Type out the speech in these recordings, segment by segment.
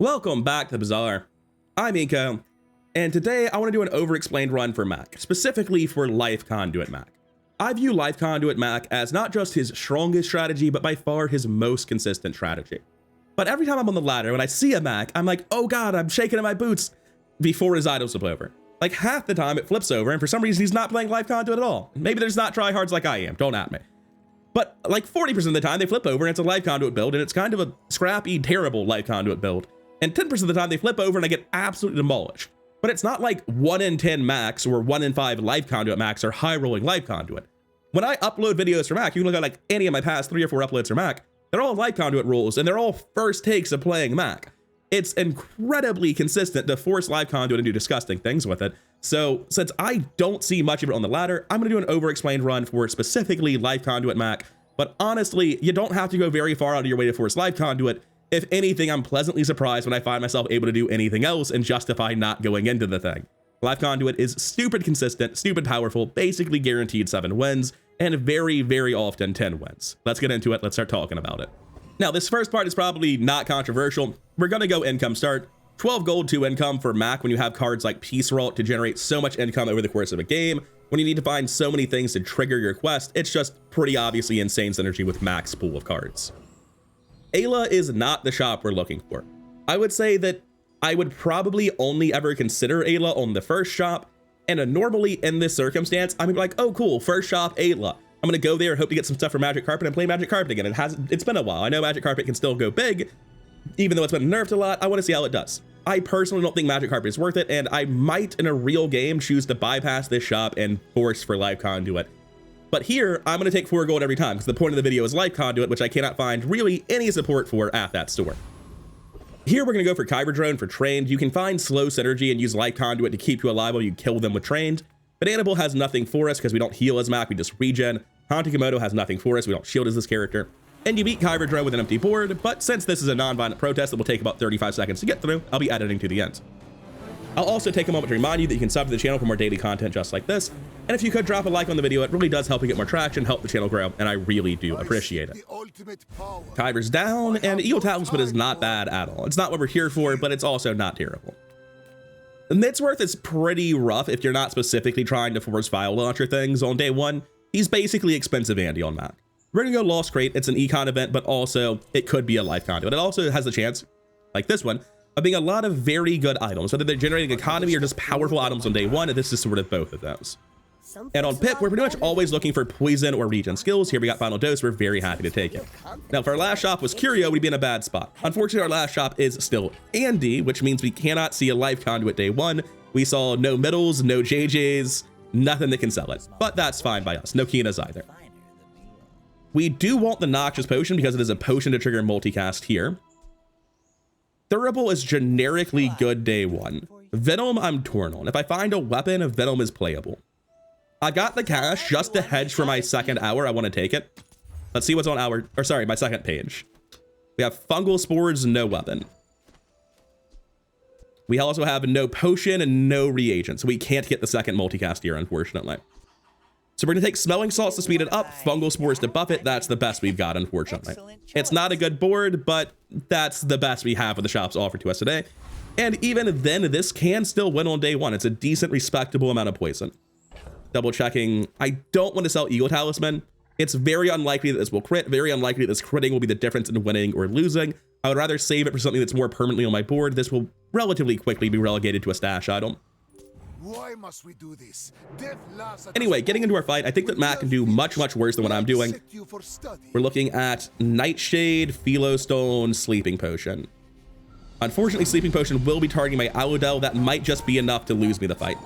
Welcome back to Bazaar. I'm Eco, and today I want to do an overexplained run for Mak, specifically for Life Conduit Mak. I view Life Conduit Mak as not just his strongest strategy, but by far his most consistent strategy. But every time I'm on the ladder, when I see a Mak, I'm like, oh god, I'm shaking in my boots before his items flip over. Like half the time it flips over, and for some reason he's not playing Life Conduit at all. Maybe there's not tryhards like I am, don't at me. But like 40% of the time they flip over and it's a Life Conduit build, and it's kind of a scrappy, terrible Life Conduit build. And 10% of the time they flip over and I get absolutely demolished. But it's not like 1 in 10 Maks or 1 in 5 Life Conduit Maks are high rolling Life Conduit. When I upload videos for Mak, you can look at like any of my past 3 or 4 uploads for Mak, they're all Life Conduit rolls and they're all first takes of playing Mak. It's incredibly consistent to force Life Conduit and do disgusting things with it. So since I don't see much of it on the ladder, I'm gonna do an overexplained run for specifically Life Conduit Mak. But honestly, you don't have to go very far out of your way to force Life Conduit. If anything, I'm pleasantly surprised when I find myself able to do anything else and justify not going into the thing. Life Conduit is stupid consistent, stupid powerful, basically guaranteed 7 wins, and very, very often 10 wins. Let's get into it. Let's start talking about it. Now, this first part is probably not controversial. We're gonna go income start. 12 gold, 2 income for Mak when you have cards like Peace Rot to generate so much income over the course of a game. When you need to find so many things to trigger your quest, it's just pretty obviously insane synergy with Mak's pool of cards. Ayla is not the shop we're looking for. I would say that I would probably only ever consider Ayla on the first shop, and normally in this circumstance, I'm like, oh cool, first shop Ayla. I'm gonna go there, hope to get some stuff for Magic Carpet and play Magic Carpet again. It's been a while. I know Magic Carpet can still go big, even though it's been nerfed a lot. I wanna see how it does. I personally don't think Magic Carpet is worth it, and I might in a real game choose to bypass this shop and force for Life Conduit. But here, I'm going to take 4 gold every time, because the point of the video is Life Conduit, which I cannot find really any support for at that store. Here, we're going to go for Kyber Drone for Trained. You can find slow synergy and use Life Conduit to keep you alive while you kill them with Trained. Banana Bull has nothing for us, because we don't heal as Mak, we just regen. Hanti Komodo has nothing for us, we don't shield as this character. And you beat Kyber Drone with an empty board, but since this is a non-violent protest that will take about 35 seconds to get through, I'll be editing to the end. I'll also take a moment to remind you that you can sub to the channel for more daily content just like this. And if you could drop a like on the video, it really does help me get more traction, help the channel grow, and I really do appreciate it. Kyber's down, and Eel Talisman is not bad at all. It's not what we're here for, but it's also not terrible. Nitsworth is pretty rough if you're not specifically trying to force file launcher things on day 1. He's basically expensive Andy on Mak. We're gonna go Lost Crate. It's an econ event, but also it could be a Life Conduit. It also has the chance, like this one, of being a lot of very good items, whether they're generating economy or just powerful items on day 1, and this is sort of both of those. And on Pip, we're pretty much always looking for poison or regen skills. Here we got Final Dose, we're very happy to take it. Now, if our last shop was Curio, we'd be in a bad spot. Unfortunately, our last shop is still Andy, which means we cannot see a Life Conduit day 1. We saw no middles, no JJs, nothing that can sell it, but that's fine by us. No Kinas either. We do want the Noxious Potion because it is a potion to trigger multicast here. Durable is generically good day 1. Venom, I'm torn on. If I find a weapon, Venom is playable. I got the cash just to hedge for my second hour. I want to take it. Let's see what's on my second page. We have Fungal Spores, no weapon. We also have no potion and no reagent, so we can't get the second multicast here, unfortunately. So we're gonna take Smelling Salts to speed it up, Fungal Spores to buff it. That's the best we've got, unfortunately. It's not a good board, but that's the best we have with the shops offered to us today. And even then, this can still win on day 1. It's a decent, respectable amount of poison. Double checking. I don't want to sell Eagle Talisman. It's very unlikely that this will crit, very unlikely that this critting will be the difference in winning or losing. I would rather save it for something that's more permanently on my board. This will relatively quickly be relegated to a stash item. Why must we do this? Anyway, getting into our fight, I think that Mak can do much, much worse than what I'm doing. We're looking at Nightshade, Philostone, Sleeping Potion. Unfortunately, Sleeping Potion will be targeting my Aludel. That might just be enough to lose me the fight.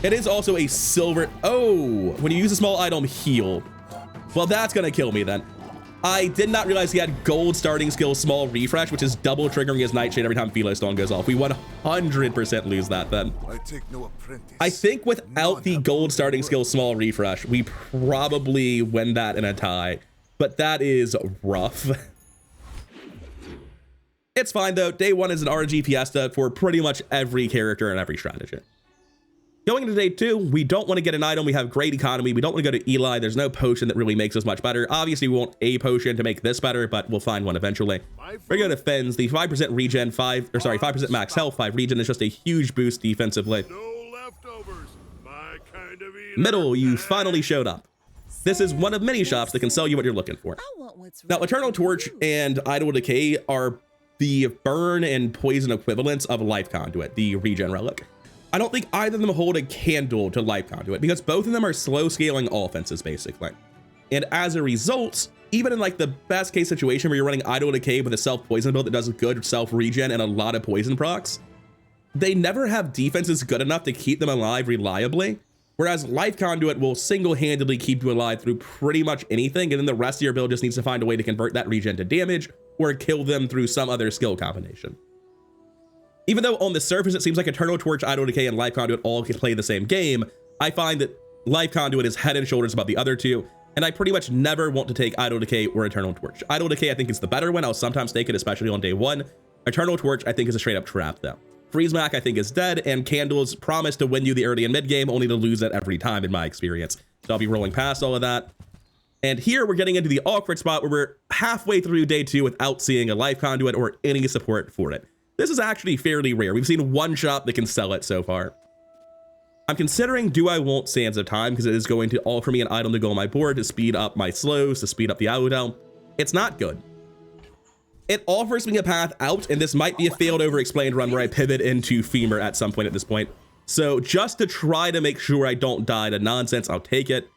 It is also a silver. Oh, when you use a small item, heal. Well, that's gonna kill me then. I did not realize he had gold starting skill Small Refresh, which is double triggering his Nightshade every time Philostone goes off. We 100% lose that then. I think without the gold starting skill Small Refresh, we probably win that in a tie, but that is rough. It's fine though. Day 1 is an RNG fiesta for pretty much every character and every strategy. Going into day 2, we don't want to get an item. We have great economy. We don't want to go to Eli. There's no potion that really makes us much better. Obviously, we want a potion to make this better, but we'll find one eventually. We're going to Fens. The 5% regen, 5% max health, 5 regen is just a huge boost defensively. No leftovers. My kind of Middle, you finally showed up. This is one of many shops that can sell you what you're looking for. Now, Eternal Torch and Idle Decay are the burn and poison equivalents of Life Conduit, the regen relic. I don't think either of them hold a candle to Life Conduit because both of them are slow scaling offenses basically. And as a result, even in like the best case situation where you're running Idle Decay with a self poison build that does good self regen and a lot of poison procs, they never have defenses good enough to keep them alive reliably. Whereas Life Conduit will single-handedly keep you alive through pretty much anything, and then the rest of your build just needs to find a way to convert that regen to damage or kill them through some other skill combination. Even though on the surface it seems like Eternal Torch, Idle Decay, and Life Conduit all can play the same game, I find that Life Conduit is head and shoulders above the other two, and I pretty much never want to take Idle Decay or Eternal Torch. Idle Decay I think is the better one. I'll sometimes take it, especially on day 1. Eternal Torch I think is a straight up trap though. Freeze Mak I think is dead, and Candles promise to win you the early and mid game, only to lose it every time in my experience. So I'll be rolling past all of that. And here we're getting into the awkward spot where we're halfway through day 2 without seeing a Life Conduit or any support for it. This is actually fairly rare. We've seen one shop that can sell it so far. I'm considering, do I want Sands of Time because it is going to offer me an item to go on my board to speed up my slows, to speed up the Audel. It's not good. It offers me a path out, and this might be a failed Overexplained run where I pivot into Femur at some point at this point. So just to try to make sure I don't die to nonsense, I'll take it.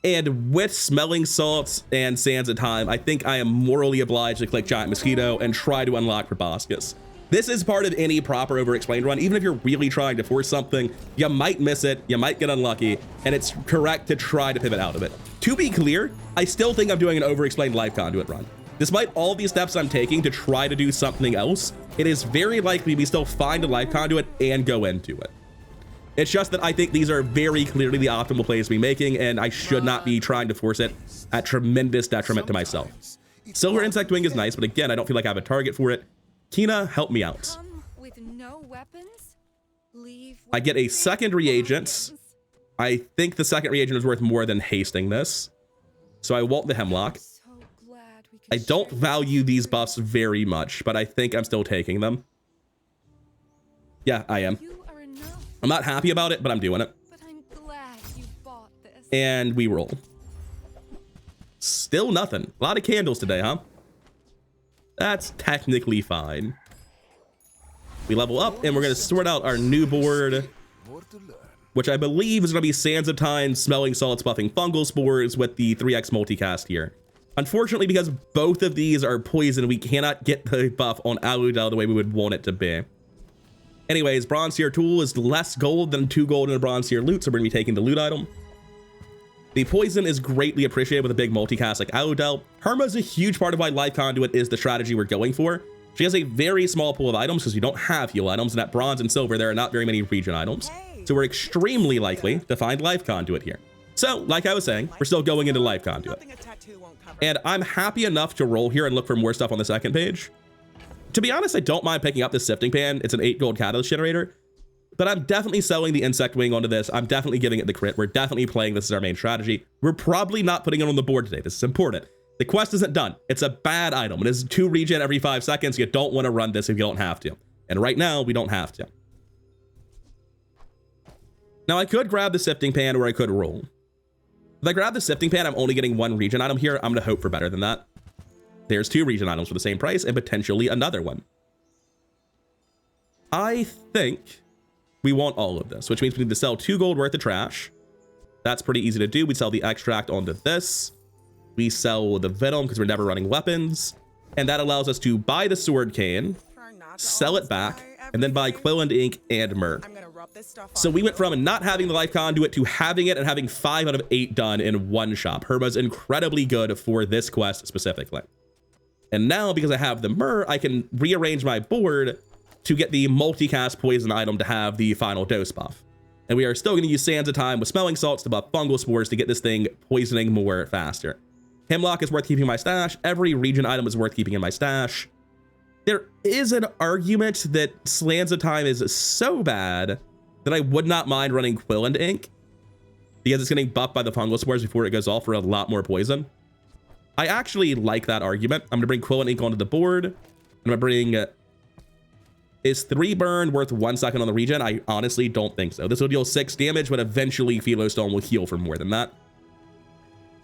And with Smelling Salts and Sands of Time, I think I am morally obliged to click Giant Mosquito and try to unlock Proboscis. This is part of any proper Overexplained run. Even if you're really trying to force something, you might miss it, you might get unlucky, and it's correct to try to pivot out of it. To be clear, I still think I'm doing an Overexplained Life Conduit run. Despite all these steps I'm taking to try to do something else, it is very likely we still find a Life Conduit and go into it. It's just that I think these are very clearly the optimal plays to be making, and I should not be trying to force it at tremendous detriment to myself. Silver Insect Wing is nice, but again, I don't feel like I have a target for it. Kina, help me out. With no weapons? Leave I get a second reagent. I think the second reagent is worth more than hasting this, so I want the Hemlock. I don't value these buffs very much, but I think I'm still taking them. Yeah, I am. I'm not happy about it, but I'm doing it. But I'm glad you bought this. And we roll. Still nothing. A lot of candles today, huh? That's technically fine. We level up, and we're going to sort out our new board, which I believe is going to be Sands of Time, Smelling Salts, buffing Fungal Spores with the 3x multicast here. Unfortunately, because both of these are poison, we cannot get the buff on Aludel the way we would want it to be. Anyways, Bronze Tier Tool is less gold than 2 gold in a Bronze Tier loot, so we're going to be taking the loot item. The poison is greatly appreciated with a big multicast like Aludel. Herma is a huge part of why Life Conduit is the strategy we're going for. She has a very small pool of items because you don't have heal items, and at Bronze and Silver, there are not very many regen items. So we're extremely likely to find Life Conduit here. So, like I was saying, we're still going into Life Conduit. And I'm happy enough to roll here and look for more stuff on the second page. To be honest, I don't mind picking up this Sifting Pan. It's an 8 gold catalyst generator. But I'm definitely selling the Insect Wing onto this. I'm definitely giving it the crit. We're definitely playing this as our main strategy. We're probably not putting it on the board today. This is important. The quest isn't done. It's a bad item. It is 2 regen every 5 seconds. You don't want to run this if you don't have to. And right now, we don't have to. Now, I could grab the Sifting Pan or I could roll. If I grab the Sifting Pan, I'm only getting 1 regen item here. I'm going to hope for better than that. There's 2 regen items for the same price and potentially another one. I think we want all of this, which means we need to sell 2 gold worth of trash. That's pretty easy to do. We sell the extract onto this. We sell the venom because we're never running weapons. And that allows us to buy the sword cane, sell it back, and then buy quill and ink and myrrh. So we went from not having the Life Conduit to having it and having 5 out of 8 done in one shop. Herma's incredibly good for this quest specifically. And now, because I have the myrrh, I can rearrange my board to get the multicast poison item to have the final dose buff. And we are still going to use Sands of Time with Smelling Salts to buff Fungal Spores to get this thing poisoning more faster. Hemlock is worth keeping in my stash. Every regen item is worth keeping in my stash. There is an argument that Sands of Time is so bad that I would not mind running Quill and Ink because it's getting buffed by the fungal spores before it goes off for a lot more poison. I actually like that argument. I'm gonna bring Quill and Ink onto the board. I'm gonna bring, is 3 burn worth 1 second on the regen? I honestly don't think so. This will deal 6 damage, but eventually Philostone will heal for more than that.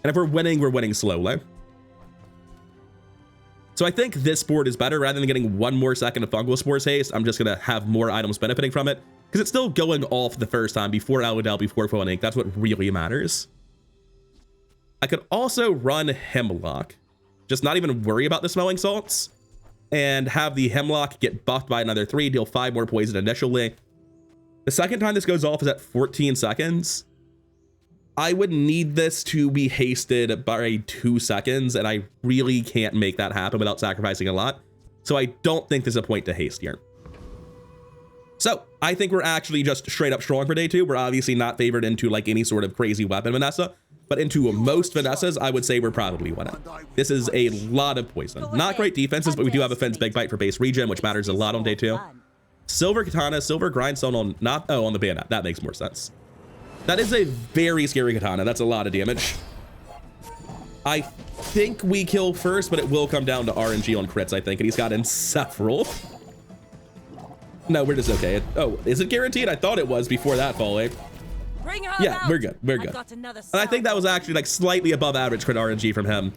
And if we're winning slowly. So I think this board is better. Rather than getting 1 more second of fungal spores haste, I'm just gonna have more items benefiting from it because it's still going off the first time before Aludel, before Quill and Ink. That's what really matters. I could also run Hemlock, just not even worry about the smelling salts, and have the Hemlock get buffed by another 3, deal 5 more poison initially. The second time this goes off is at 14 seconds. I would need this to be hasted by 2 seconds, and I really can't make that happen without sacrificing a lot. So I don't think there's a point to haste here. So I think we're actually just straight up strong for day 2. We're obviously not favored into like any sort of crazy weapon Vanessa, but into most Vanessas, I would say we're probably winning. This is a lot of poison. Not great defenses, but we do have a Finn's Big Bite for base regen, which matters a lot on day 2. Silver Katana, Silver Grindstone on on the bayonet. That makes more sense. That is a very scary katana. That's a lot of damage. I think we kill first, but it will come down to RNG on crits, I think, and he's gotten several. No, we're just okay. Oh, is it guaranteed? I thought it was before that fall, eh? Yeah, we're good. We're good. And I think that was actually like slightly above average crit RNG from him.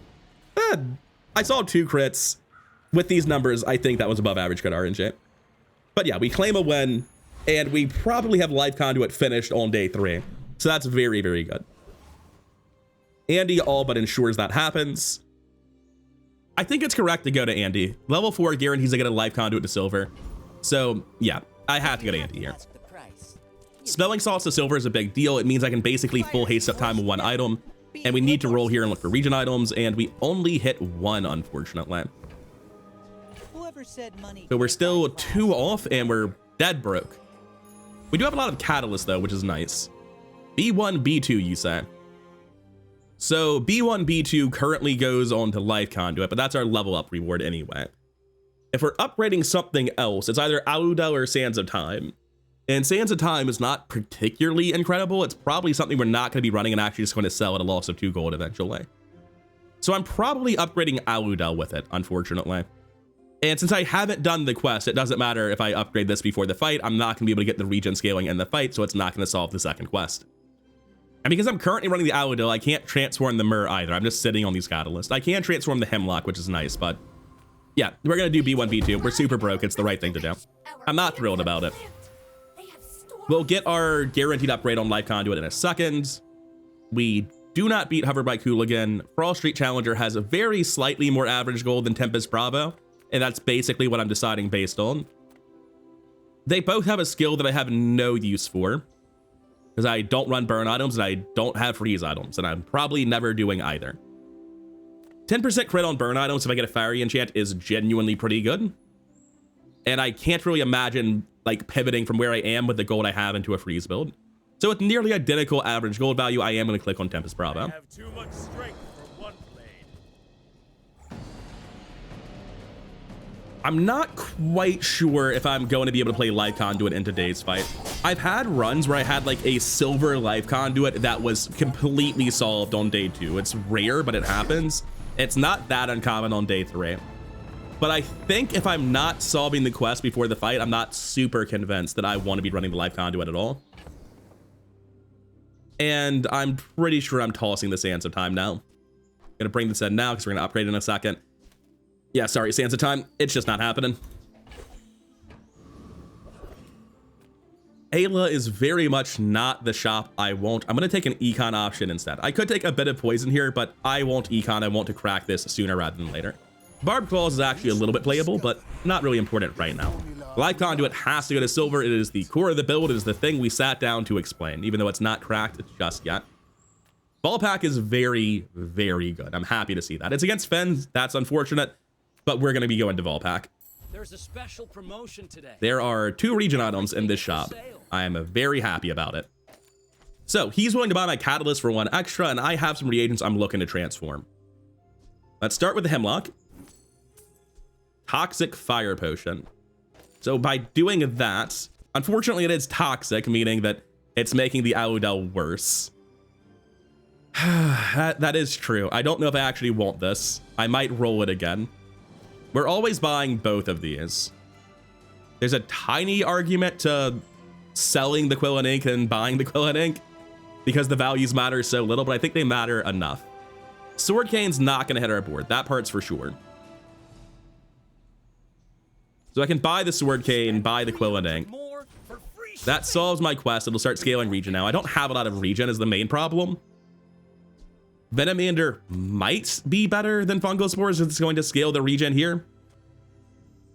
I saw 2 crits. With these numbers, I think that was above average crit RNG. But yeah, we claim a win, and we probably have Life Conduit finished on day 3. So that's very, very good. Andy all but ensures that happens. I think it's correct to go to Andy. Level 4 guarantees I get a Life Conduit to silver. So yeah, I have to go to Andy here. Smelling salts to silver is a big deal. It means I can basically full haste up time with 1 item, and we need to roll here and look for regen items, and we only hit 1, unfortunately. So we're still 2 off, and we're dead broke. We do have a lot of catalysts though, which is nice. B1, B2, you say. So B1, B2 currently goes on to Life Conduit, but that's our level up reward anyway. If we're upgrading something else, it's either Aludel or Sands of Time. And Sands of Time is not particularly incredible. It's probably something we're not going to be running and actually just going to sell at a loss of 2 gold eventually. So I'm probably upgrading Aludel with it, unfortunately. And since I haven't done the quest, it doesn't matter if I upgrade this before the fight. I'm not going to be able to get the regen scaling in the fight, so it's not going to solve the second quest. And because I'm currently running the Aludel, I can't transform the Myrrh either. I'm just sitting on these catalysts. I can transform the Hemlock, which is nice, but yeah, we're going to do B1, B2. We're super broke. It's the right thing to do. I'm not thrilled about it. We'll get our guaranteed upgrade on Life Conduit in a second. We do not beat Hoverbike Hooligan. Frost Street Challenger has a very slightly more average gold than Tempest Bravo, and that's basically what I'm deciding based on. They both have a skill that I have no use for, because I don't run burn items and I don't have freeze items, and I'm probably never doing either. 10% crit on burn items if I get a fiery enchant is genuinely pretty good. And I can't really imagine like pivoting from where I am with the gold I have into a freeze build. So with nearly identical average gold value, I am going to click on Tempest Bravo. I have too much strength for one blade. I'm not quite sure if I'm going to be able to play Life Conduit in today's fight. I've had runs where I had like a silver Life Conduit that was completely solved on day 2. It's rare, but it happens. It's not that uncommon on day 3. But I think if I'm not solving the quest before the fight, I'm not super convinced that I want to be running the Life Conduit at all. And I'm pretty sure I'm tossing the Sands of Time now. Gonna bring this in now because we're gonna upgrade in a second. Yeah, sorry, Sands of Time. It's just not happening. Ayla is very much not the shop I want. I'm going to take an econ option instead. I could take a bit of poison here, but I want econ. I want to crack this sooner rather than later. Barbed Claws is actually a little bit playable, but not really important right now. Life Conduit has to go to silver. It is the core of the build. It is the thing we sat down to explain, even though it's not cracked just yet. Ball Pack is very, very good. I'm happy to see that. It's against Fens. That's unfortunate, but we're going to be going to Ball Pack. There's a special promotion today. There are 2 regen items in this shop. I am very happy about it. So he's willing to buy my catalyst for 1 extra, and I have some reagents I'm looking to transform. Let's start with the Hemlock. Toxic Fire Potion. So by doing that, Unfortunately, it is toxic, meaning that it's making the Aludel worse. That is true. I don't know if I actually want this. I might roll it again. We're always buying both of these. There's a tiny argument to selling the Quill and Ink and buying the Quill and Ink because the values matter so little, but I think they matter enough. Sword Cane's not going to hit our board. That part's for sure. So I can buy the Sword Cane, buy the Quill and Ink. That solves my quest. It'll start scaling regen now. I don't have a lot of regen is the main problem. Venamander might be better than Fungal Spores if it's going to scale the regen here.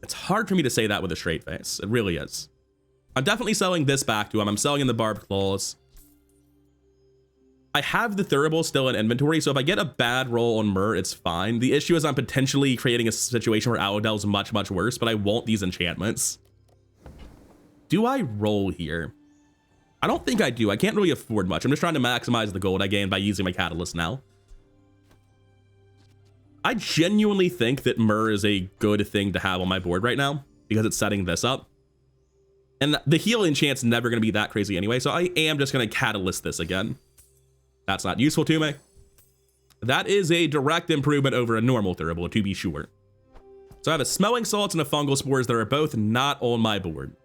It's hard for me to say that with a straight face. It really is. I'm definitely selling this back to him. I'm selling in the Barbed Claws. I have the Thurible still in inventory, so if I get a bad roll on Myrrh, it's fine. The issue is I'm potentially creating a situation where Aludel's much, much worse, but I want these enchantments. Do I roll here? I don't think I do. I can't really afford much. I'm just trying to maximize the gold I gain by using my Catalyst now. I genuinely think that Myrrh is a good thing to have on my board right now because it's setting this up. And the heal enchant's never going to be that crazy anyway, so I am just going to Catalyst this again. That's not useful to me. That is a direct improvement over a normal Thurible, to be sure. So I have a Smelling Salts and a Fungal Spores that are both not on my board.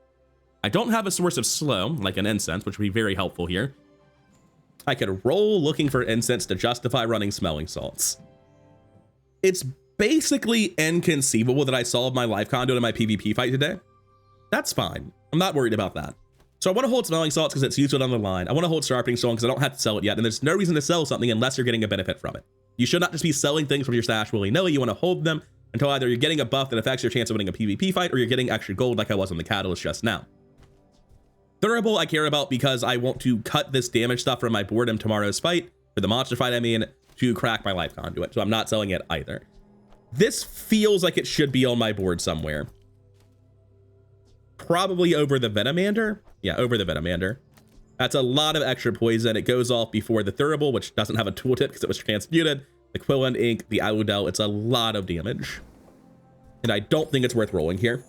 I don't have a source of slow, like an incense, which would be very helpful here. I could roll looking for incense to justify running Smelling Salts. It's basically inconceivable that I solved my Life Conduit in my PvP fight today. That's fine. I'm not worried about that. So I want to hold Smelling Salts because it's useful down the line. I want to hold Sharpening Stone because I don't have to sell it yet, and there's no reason to sell something unless you're getting a benefit from it. You should not just be selling things from your stash willy-nilly. You want to hold them until either you're getting a buff that affects your chance of winning a PvP fight or you're getting extra gold like I was on the Catalyst just now. Thurible I care about because I want to cut this damage stuff from my board in tomorrow's fight, for the monster fight I mean, to crack my Life Conduit, so I'm not selling it either. This feels like it should be on my board somewhere. Probably over the Venamander. Yeah, over the Venamander. That's a lot of extra poison. It goes off before the Thurible, which doesn't have a tooltip because it was transmuted. The Quill and Ink, the Aludel, it's a lot of damage. And I don't think it's worth rolling here.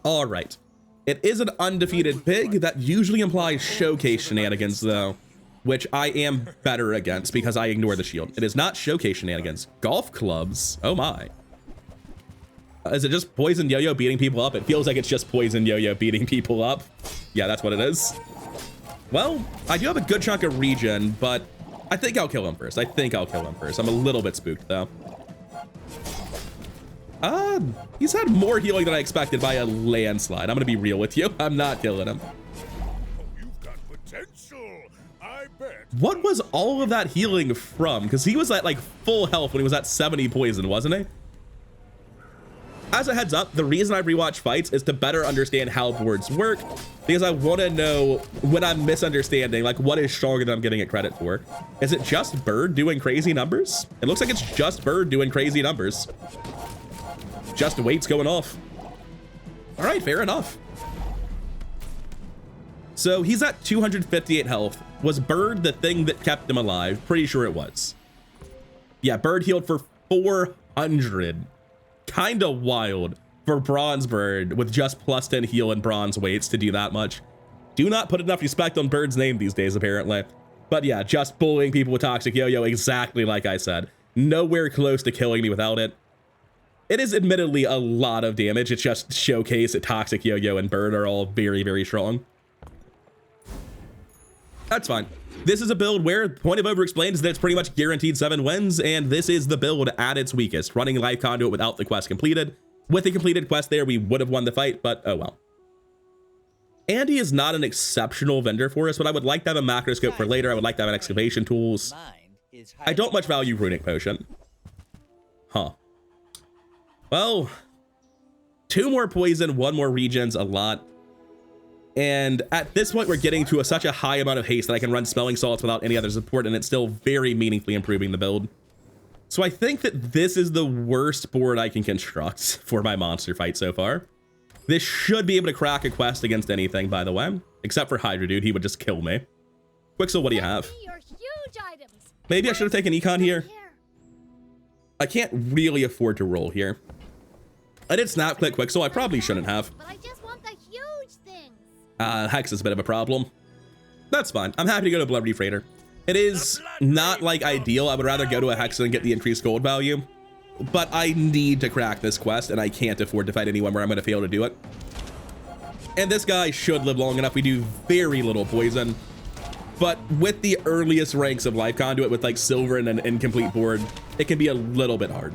All right. It is an undefeated pig. That usually implies showcase shenanigans, though, which I am better against because I ignore the shield. It is not showcase shenanigans. Golf clubs. Oh, my. Is it just Poison Yo-Yo beating people up? It feels like it's just Poison Yo-Yo beating people up. Yeah, that's what it is. Well, I do have a good chunk of regen, but I think I'll kill him first. I'm a little bit spooked, though. He's had more healing than I expected by a landslide. I'm gonna be real with you. I'm not killing him. You've got potential, I bet. What was all of that healing from? Because he was at like full health when he was at 70 poison, wasn't he? As a heads up, the reason I rewatch fights is to better understand how boards work, because I want to know when I'm misunderstanding, like what is stronger than I'm giving it credit for. Is it just Bird doing crazy numbers? It looks like it's just Bird doing crazy numbers. Just weights going off. All right, fair enough. So he's at 258 health. Was Bird the thing that kept him alive? Pretty sure it was. Yeah, Bird healed for 400. Kinda wild for Bronze Bird with just plus 10 heal and bronze weights to do that much. Do not put enough respect on Bird's name these days, apparently. But yeah, just bullying people with Toxic Yo-Yo exactly like I said. Nowhere close to killing me without it. It is admittedly a lot of damage. It's just Showcase that Toxic Yo-Yo and Bird are all very, very strong. That's fine. This is a build where point of Overexplained is that it's pretty much guaranteed 7 wins, and this is the build at its weakest, running Life Conduit without the quest completed. With the completed quest there, we would have won the fight, but oh well. Andy is not an exceptional vendor for us, but I would like to have a macroscope for later. I would like to have an excavation tools. I don't much value Runic Potion. Huh. Well, 2 more poison, 1 more regen's a lot. And at this point, we're getting to such a high amount of haste that I can run Smelling Salts without any other support, and it's still very meaningfully improving the build. So I think that this is the worst board I can construct for my monster fight so far. This should be able to crack a quest against anything, by the way. Except for Hydra Dude, he would just kill me. Quixel, what do you have? Maybe I should have taken Econ here. I can't really afford to roll here. I did Snap Click Quixel, I probably shouldn't have. But I just want the huge thing. Hex is a bit of a problem. That's fine. I'm happy to go to Blood Refrainer. It is not like ideal. I would rather go to a Hex and get the increased gold value, but I need to crack this quest and I can't afford to fight anyone where I'm going to fail to do it. And this guy should live long enough. We do very little poison, but with the earliest ranks of Life Conduit with like silver and an incomplete board, it can be a little bit hard.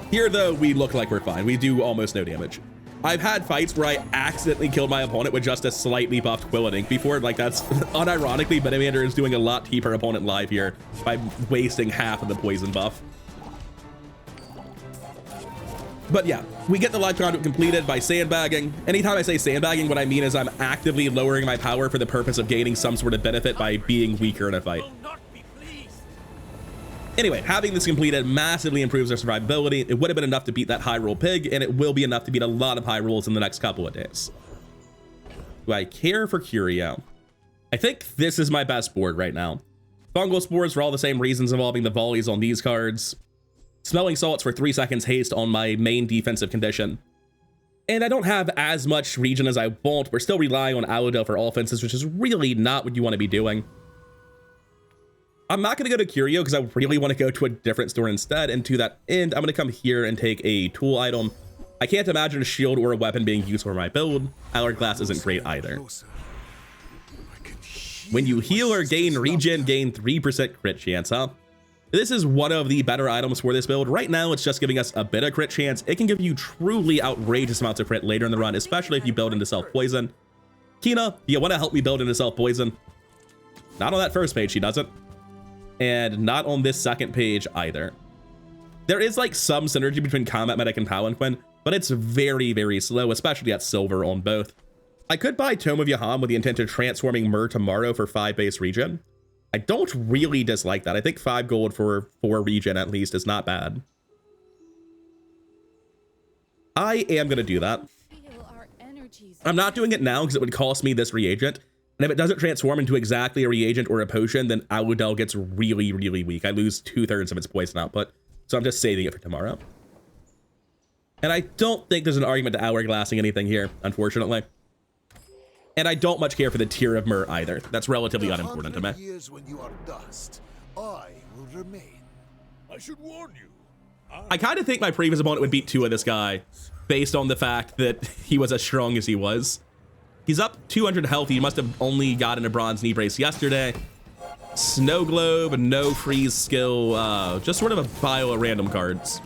Here though, we look like we're fine. We do almost no damage. I've had fights where I accidentally killed my opponent with just a slightly buffed Quillet Ink before. Like, that's unironically, Benemander is doing a lot to keep her opponent live here by wasting half of the poison buff. But yeah, we get the Life Conduit completed by sandbagging. Anytime I say sandbagging, what I mean is I'm actively lowering my power for the purpose of gaining some sort of benefit by being weaker in a fight. Anyway, having this completed massively improves our survivability. It would have been enough to beat that high roll pig, and it will be enough to beat a lot of high rolls in the next couple of days. Do I care for Curio? I think this is my best board right now. Fungal Spores for all the same reasons involving the volleys on these cards. Smelling Salts for 3 seconds haste on my main defensive condition. And I don't have as much regen as I want. We're still relying on Allodale for offenses, which is really not what you want to be doing. I'm not going to go to Curio because I really want to go to a different store instead. And to that end, I'm going to come here and take a tool item. I can't imagine a shield or a weapon being useful for my build. Hourglass isn't great either. When you heal or gain regen, gain 3% crit chance, huh? This is one of the better items for this build. Right now, it's just giving us a bit of crit chance. It can give you truly outrageous amounts of crit later in the run, especially if you build into self-poison. Kina, do you want to help me build into self-poison? Not on that first page, she doesn't. And not on this second page either. There is like some synergy between Combat Medic and Palanquin, but it's very, very slow, especially at silver on both. I could buy Tome of Yaham with the intent of transforming Myrrh tomorrow for 5 base regen. I don't really dislike that. I think 5 gold for 4 regen at least is not bad. I am going to do that. I'm not doing it now because it would cost me this reagent. And if it doesn't transform into exactly a reagent or a potion, then Allodale gets really, really weak. I lose 2/3 of its poison output. So I'm just saving it for tomorrow. And I don't think there's an argument to hourglassing anything here, unfortunately. And I don't much care for the tier of Myrrh either. That's relatively unimportant to me. Years when you are dust, I will remain. I should warn you. I kind of think my previous opponent would beat 2 of this guy based on the fact that he was as strong as he was. He's up 200 health. He must have only gotten a bronze knee brace yesterday. Snow Globe, no freeze skill, just sort of a pile of random cards.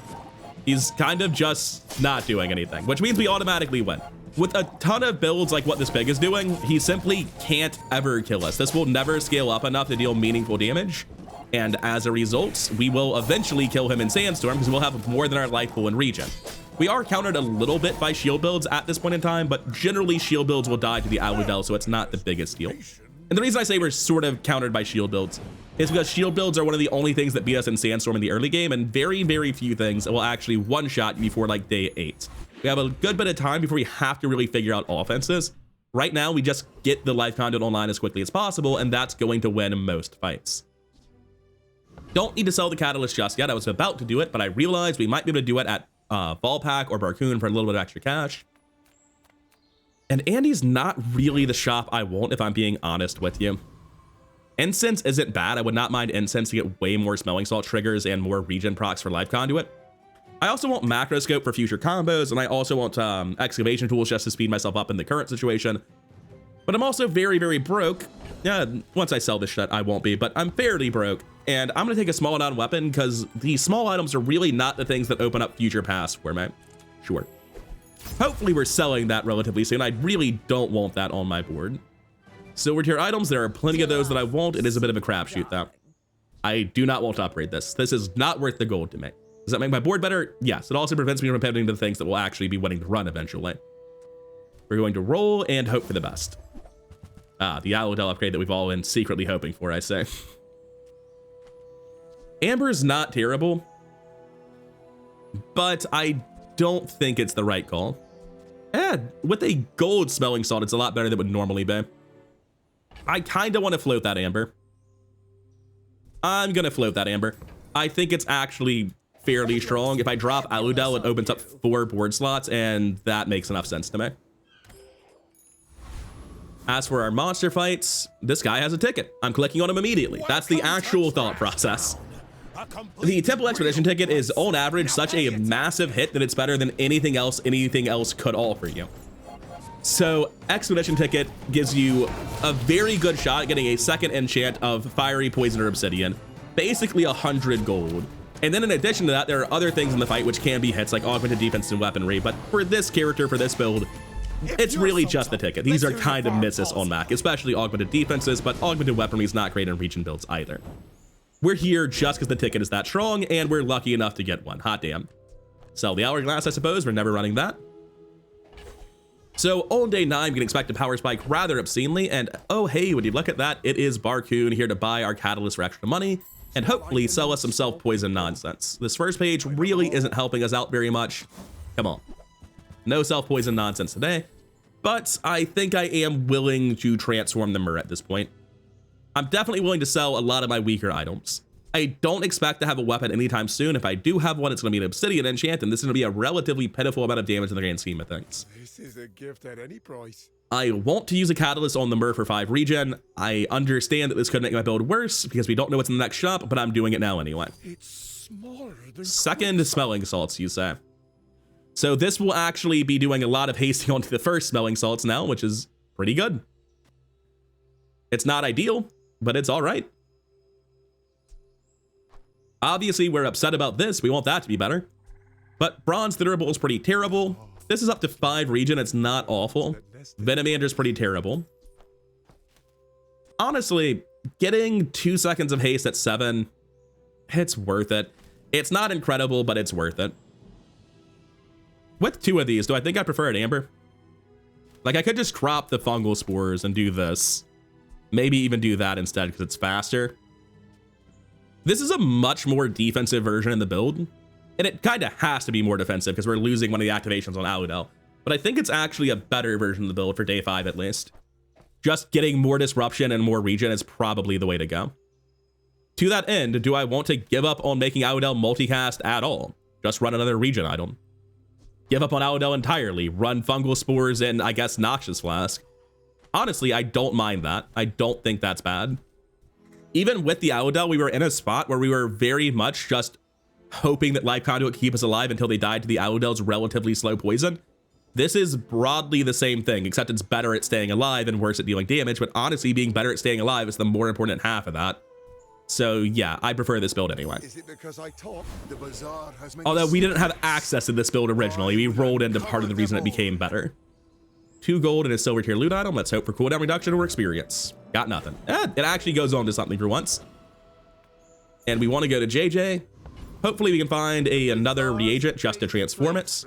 He's kind of just not doing anything, which means we automatically win. With a ton of builds like what this pig is doing, he simply can't ever kill us. This will never scale up enough to deal meaningful damage. And as a result, we will eventually kill him in Sandstorm because we'll have more than our life pool in regen. We are countered a little bit by shield builds at this point in time, but generally shield builds will die to the Allodale, so it's not the biggest deal. And the reason I say we're sort of countered by shield builds is because shield builds are one of the only things that beat us in Sandstorm in the early game, and very, very few things that will actually one-shot you before like day 8. We have a good bit of time before we have to really figure out offenses. Right now, we just get the Life Conduit online as quickly as possible, and that's going to win most fights. Don't need to sell the Catalyst just yet. I was about to do it, but I realized we might be able to do it at Volpack or Barcoon for a little bit of extra cash. And Andy's not really the shop I want, if I'm being honest with you. Incense isn't bad. I would not mind Incense to get way more Smelling Salt triggers and more regen procs for Life Conduit. I also want Macroscope for future combos, and I also want Excavation Tools just to speed myself up in the current situation. But I'm also very, very broke. Yeah, once I sell this shit, I won't be, but I'm fairly broke. And I'm going to take a small down weapon because these small items are really not the things that open up future paths for me. Sure. Hopefully we're selling that relatively soon. I really don't want that on my board. Silver tier items, there are plenty of those that I want. It is a bit of a crapshoot though. I do not want to upgrade this. This is not worth the gold to me. Does that make my board better? Yes. It also prevents me from pivoting to the things that will actually be winning the run eventually. We're going to roll and hope for the best. The Allodale upgrade that we've all been secretly hoping for, I say. Amber's not terrible, but I don't think it's the right call. With a gold Smelling Salt, it's a lot better than it would normally be. I kind of want to float that Amber. I'm going to float that Amber. I think it's actually fairly strong. If I drop Allodale, it opens up 4 board slots, and that makes enough sense to me. As for our monster fights, this guy has a ticket. I'm clicking on him immediately. That's the actual thought process. The Temple Expedition ticket is on average such a massive hit that it's better than anything else could offer you. So Expedition ticket gives you a very good shot at getting a second enchant of Fiery Poison or Obsidian, basically 100 gold. And then in addition to that, there are other things in the fight which can be hits like augmented defense and weaponry, but for this character, for this build, it's really just the ticket. These are kind of misses on Mak, especially augmented defenses, but augmented weaponry is not great in region builds either. We're here just because the ticket is that strong, and we're lucky enough to get one. Hot damn. Sell the Hourglass, I suppose. We're never running that. So on day 9, we can expect a power spike rather obscenely, and oh hey, would you look at that, it is Barcoon here to buy our catalyst for extra money, and hopefully sell us some self-poison nonsense. This first page really isn't helping us out very much. Come on. No self-poison nonsense today, but I think I am willing to transform the Mur at this point. I'm definitely willing to sell a lot of my weaker items. I don't expect to have a weapon anytime soon. If I do have one, it's going to be an Obsidian enchant, and this is going to be a relatively pitiful amount of damage in the grand scheme of things. This is a gift at any price. I want to use a catalyst on the Mur for 5 regen. I understand that this could make my build worse because we don't know what's in the next shop, but I'm doing it now anyway. It's smaller than Second smelling salts, you say. So this will actually be doing a lot of hasting onto the first smelling salts now, which is pretty good. It's not ideal, but it's all right. Obviously, we're upset about this. We want that to be better. But Bronze Thunderbolt is pretty terrible. This is up to 5 regen. It's not awful. Venomander is pretty terrible. Honestly, getting 2 seconds of haste at 7, it's worth it. It's not incredible, but it's worth it. With 2 of these, do I think I prefer an Amber? Like, I could just crop the fungal spores and do this. Maybe even do that instead because it's faster. This is a much more defensive version in the build, and it kind of has to be more defensive because we're losing one of the activations on Aludel. But I think it's actually a better version of the build for day 5 at least. Just getting more disruption and more regen is probably the way to go. To that end, do I want to give up on making Aludel multicast at all? Just run another regen item. Give up on Aludel entirely, run fungal spores and I guess Noxious Flask. Honestly, I don't mind that. I don't think that's bad. Even with the Aludel, we were in a spot where we were very much just hoping that Life Conduit would keep us alive until they died to the Aludel's relatively slow poison. This is broadly the same thing, except it's better at staying alive and worse at dealing damage, but honestly, being better at staying alive is the more important half of that. So yeah, I prefer this build anyway. Is it because I talk? The Bazaar has made Although we didn't have access to this build originally, we rolled into part of the reason it became better. 2 gold and a silver tier loot item. Let's hope for cooldown reduction or experience. Got nothing. It actually goes on to something for once. And we want to go to JJ. Hopefully we can find another reagent just to transform it.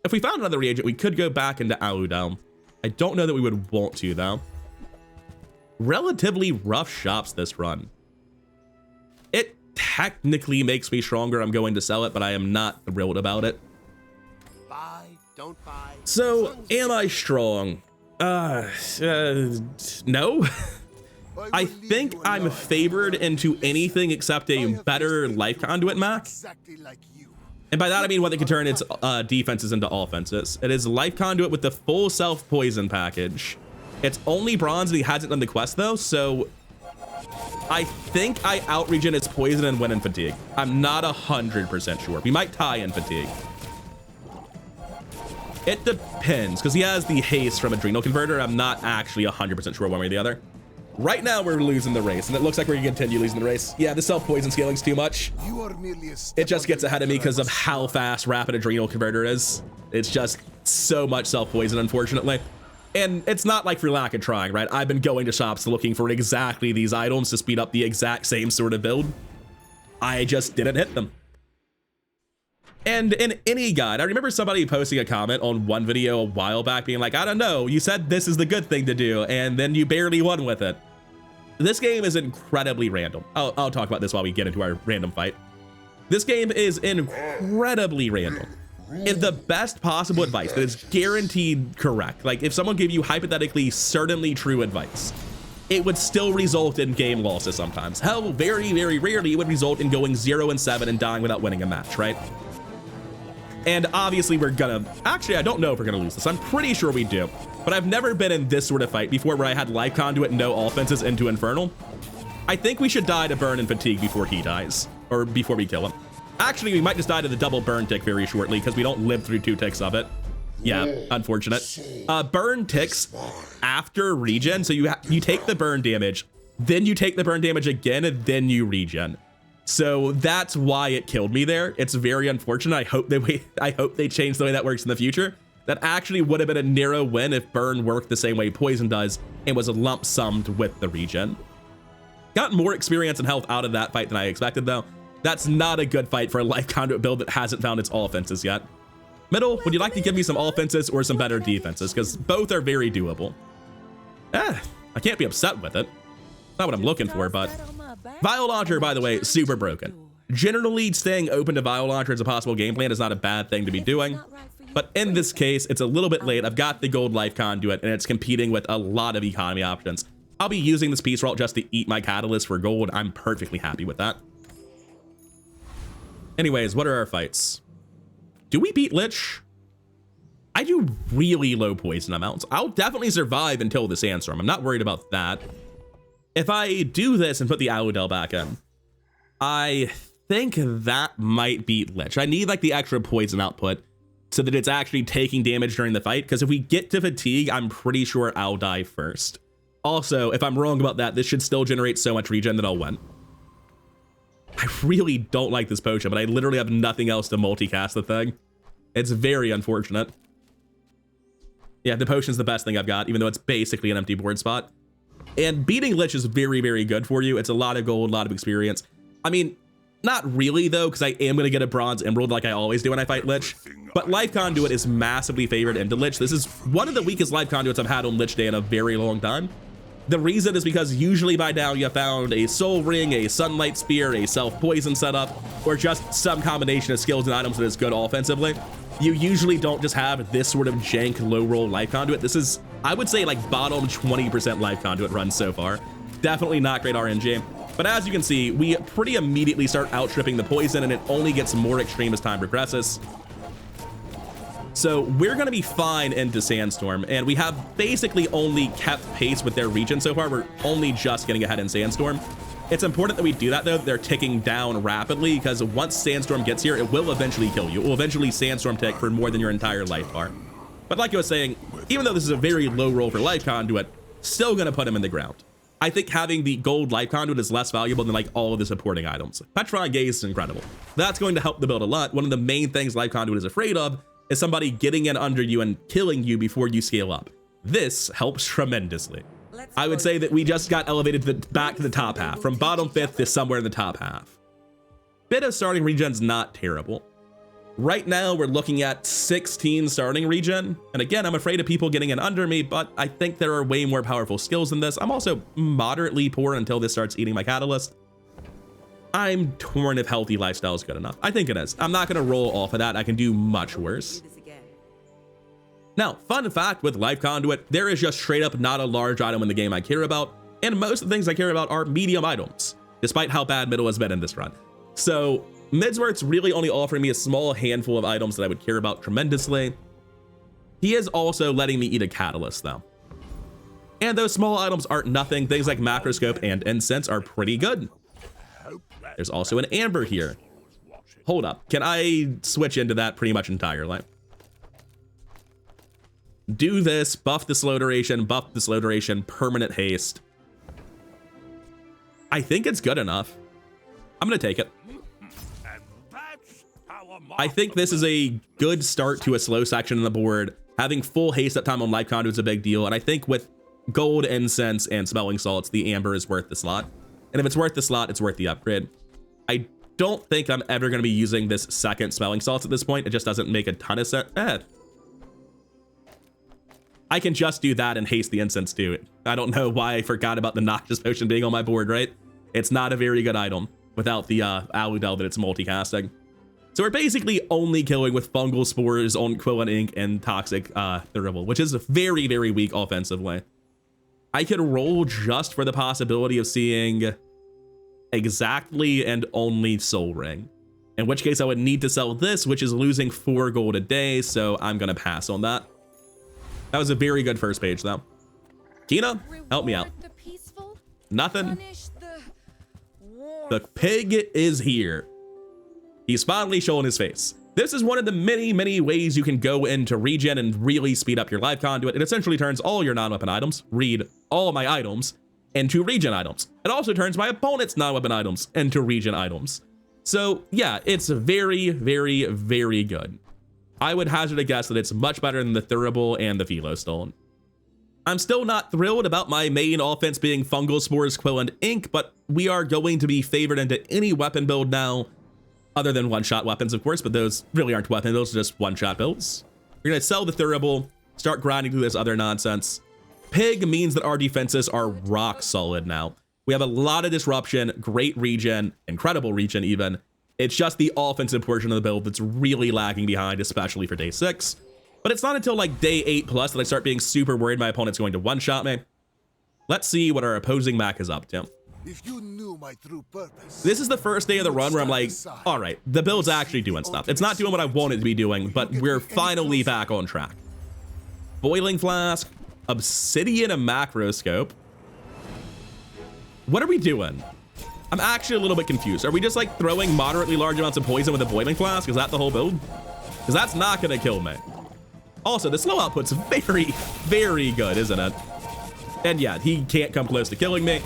If we found another reagent, we could go back into Aludel. I don't know that we would want to though. Relatively rough shops this run. It technically makes me stronger. I'm going to sell it, but I am not thrilled about it. buy, don't buy. So, am I strong? No. I think I'm favored into anything except a better Life Conduit Mak. Exactly like you. And by that I mean what they can turn its defenses into offenses. It is Life Conduit with the full self-poison package. It's only bronze and he hasn't done the quest though, so I think I out-regen its poison and win in fatigue. I'm not 100% sure. We might tie in fatigue. It depends, because he has the haste from Adrenal Converter. I'm not actually 100% sure one way or the other. Right now, we're losing the race, and it looks like we're going to continue losing the race. Yeah, the self-poison scaling's too much. You are merely a It just gets ahead of me because of how fast Rapid Adrenal Converter is. It's just so much self-poison, unfortunately. And it's not like for lack of trying, right? I've been going to shops looking for exactly these items to speed up the exact same sort of build. I just didn't hit them. And in any guide, I remember somebody posting a comment on one video a while back being like, I don't know, you said this is the good thing to do, and then you barely won with it. This game is incredibly random. I'll talk about this while we get into our random fight. This game is incredibly random. In the best possible advice that is guaranteed correct. Like if someone gave you hypothetically certainly true advice, it would still result in game losses sometimes. Hell, very, very rarely it would result in going 0-7 and dying without winning a match, right? And obviously we're gonna, actually, I don't know if we're gonna lose this. I'm pretty sure we do, but I've never been in this sort of fight before where I had Life Conduit, no offenses into Infernal. I think we should die to burn and fatigue before he dies, or before we kill him. Actually, we might just die to the double burn tick very shortly because we don't live through 2 ticks of it. Yeah, unfortunate. Burn ticks after regen, so you take the burn damage, then you take the burn damage again, and then you regen. So that's why it killed me there. It's very unfortunate. I hope they change the way that works in the future. That actually would have been a narrow win if burn worked the same way poison does and was a lump summed with the regen. Got more experience and health out of that fight than I expected though. That's not a good fight for a Life Conduit build that hasn't found its offenses yet. Middle, would you like to give me some offenses or some better defenses? Because both are very doable. I can't be upset with it. Not what I'm looking for, but Vial Launcher, by the way, super broken. Generally, staying open to Vial Launcher as a possible game plan is not a bad thing to be doing. But in this case, it's a little bit late. I've got the gold Life Conduit, and it's competing with a lot of economy options. I'll be using this piece route just to eat my catalyst for gold. I'm perfectly happy with that. Anyways, what are our fights? Do we beat Lich? I do really low poison amounts. I'll definitely survive until the Sandstorm. I'm not worried about that. If I do this and put the Aludel back in, I think that might beat Lich. I need like the extra poison output so that it's actually taking damage during the fight. Because if we get to fatigue, I'm pretty sure I'll die first. Also, if I'm wrong about that, this should still generate so much regen that I'll win. I really don't like this potion, but I literally have nothing else to multicast the thing. It's very unfortunate. Yeah, the potion's the best thing I've got, even though it's basically an empty board spot. And beating Lich is very, very good for you. It's a lot of gold, a lot of experience. I mean, not really though, because I am going to get a bronze emerald like I always do when I fight Lich. But Life Conduit is massively favored into Lich. This is one of the weakest Life Conduits I've had on Lich Day in a very long time. The reason is because usually by now you have found a soul ring, a sunlight spear, a self-poison setup, or just some combination of skills and items that is good offensively. You usually don't just have this sort of jank low roll Life Conduit. This is, I would say, like bottom 20% Life Conduit runs so far. Definitely not great RNG. But as you can see, we pretty immediately start outstripping the poison, and it only gets more extreme as time progresses. So we're going to be fine into Sandstorm, and we have basically only kept pace with their regen so far. We're only just getting ahead in Sandstorm. It's important that we do that though. They're ticking down rapidly because once Sandstorm gets here, it will eventually kill you. It will eventually Sandstorm tick for more than your entire life bar. But like I was saying, even though this is a very low roll for Life Conduit, still going to put him in the ground. I think having the gold Life Conduit is less valuable than like all of the supporting items. Petron Gaze is incredible. That's going to help the build a lot. One of the main things Life Conduit is afraid of is somebody getting in under you and killing you before you scale up. This helps tremendously. I would say that we just got elevated back to the top half, from bottom 5th to somewhere in the top half. Bit of starting regen's not terrible. Right now, we're looking at 16 starting regen. And again, I'm afraid of people getting in under me, but I think there are way more powerful skills than this. I'm also moderately poor until this starts eating my catalyst. I'm torn if healthy lifestyle is good enough. I think it is. I'm not going to roll off of that. I can do much worse. Now, fun fact with Life Conduit, there is just straight up not a large item in the game I care about, and most of the things I care about are medium items, despite how bad middle has been in this run. So Midsworth's really only offering me a small handful of items that I would care about tremendously. He is also letting me eat a catalyst though. And those small items aren't nothing. Things like Macroscope and Incense are pretty good. There's also an Amber here. Hold up, can I switch into that pretty much entirely? Do this, buff the slow duration, permanent haste. I think it's good enough. I'm gonna take it. I think this is a good start to a slow section on the board. Having full haste uptime on Life Conduit is a big deal, and I think with gold, incense, and smelling salts, the Amber is worth the slot. And if it's worth the slot, it's worth the upgrade. I don't think I'm ever going to be using this second smelling salts at this point. It just doesn't make a ton of sense. I can just do that and haste the incense too. I don't know why I forgot about the noxious potion being on my board, right? It's not a very good item without the Aludel that it's multicasting. So we're basically only killing with fungal spores on Quillen Ink and toxic Thurible, which is very, very weak offensively. I could roll just for the possibility of seeing exactly and only Soul Ring. in which case I would need to sell this, which is losing 4 gold a day, so I'm gonna pass on that. That was a very good first page, though. Kina, help me out. The peaceful, Nothing. punish the war. The pig is here. He's finally showing his face. This is one of the many ways you can go into regen and really speed up your life conduit. It essentially turns all your non-weapon items, read all my items, into regen items. It also turns my opponent's non-weapon items into regen items. So yeah, it's very good. I would hazard a guess that it's much better than the Thurible and the Philo Stone. I'm still not thrilled about my main offense being Fungal Spores, Quill, and Ink, but we are going to be favored into any weapon build now, other than one-shot weapons, of course, but those really aren't weapons, those are just one-shot builds. We're gonna sell the Thurible, start grinding through this other nonsense. Pig means that our defenses are rock solid now. We have a lot of disruption, great regen, incredible regen even. It's just the offensive portion of the build that's really lagging behind, especially for day 6. But it's not until like day 8 plus that I start being super worried my opponent's going to one-shot me. Let's see what our opposing Mak is up to. If you knew my true purpose, This is the first day of the run where I'm like, all right, the build's actually doing stuff. It's not doing what I want it to be doing, but we're finally back on track. Boiling Flask, Obsidian, and Macroscope. What are we doing? I'm actually a little bit confused. Are we just like throwing moderately large amounts of poison with a Boiling Flask? Is that the whole build? Because that's not gonna kill me. Also, the slow output's very good, isn't it? And yeah, he can't come close to killing me.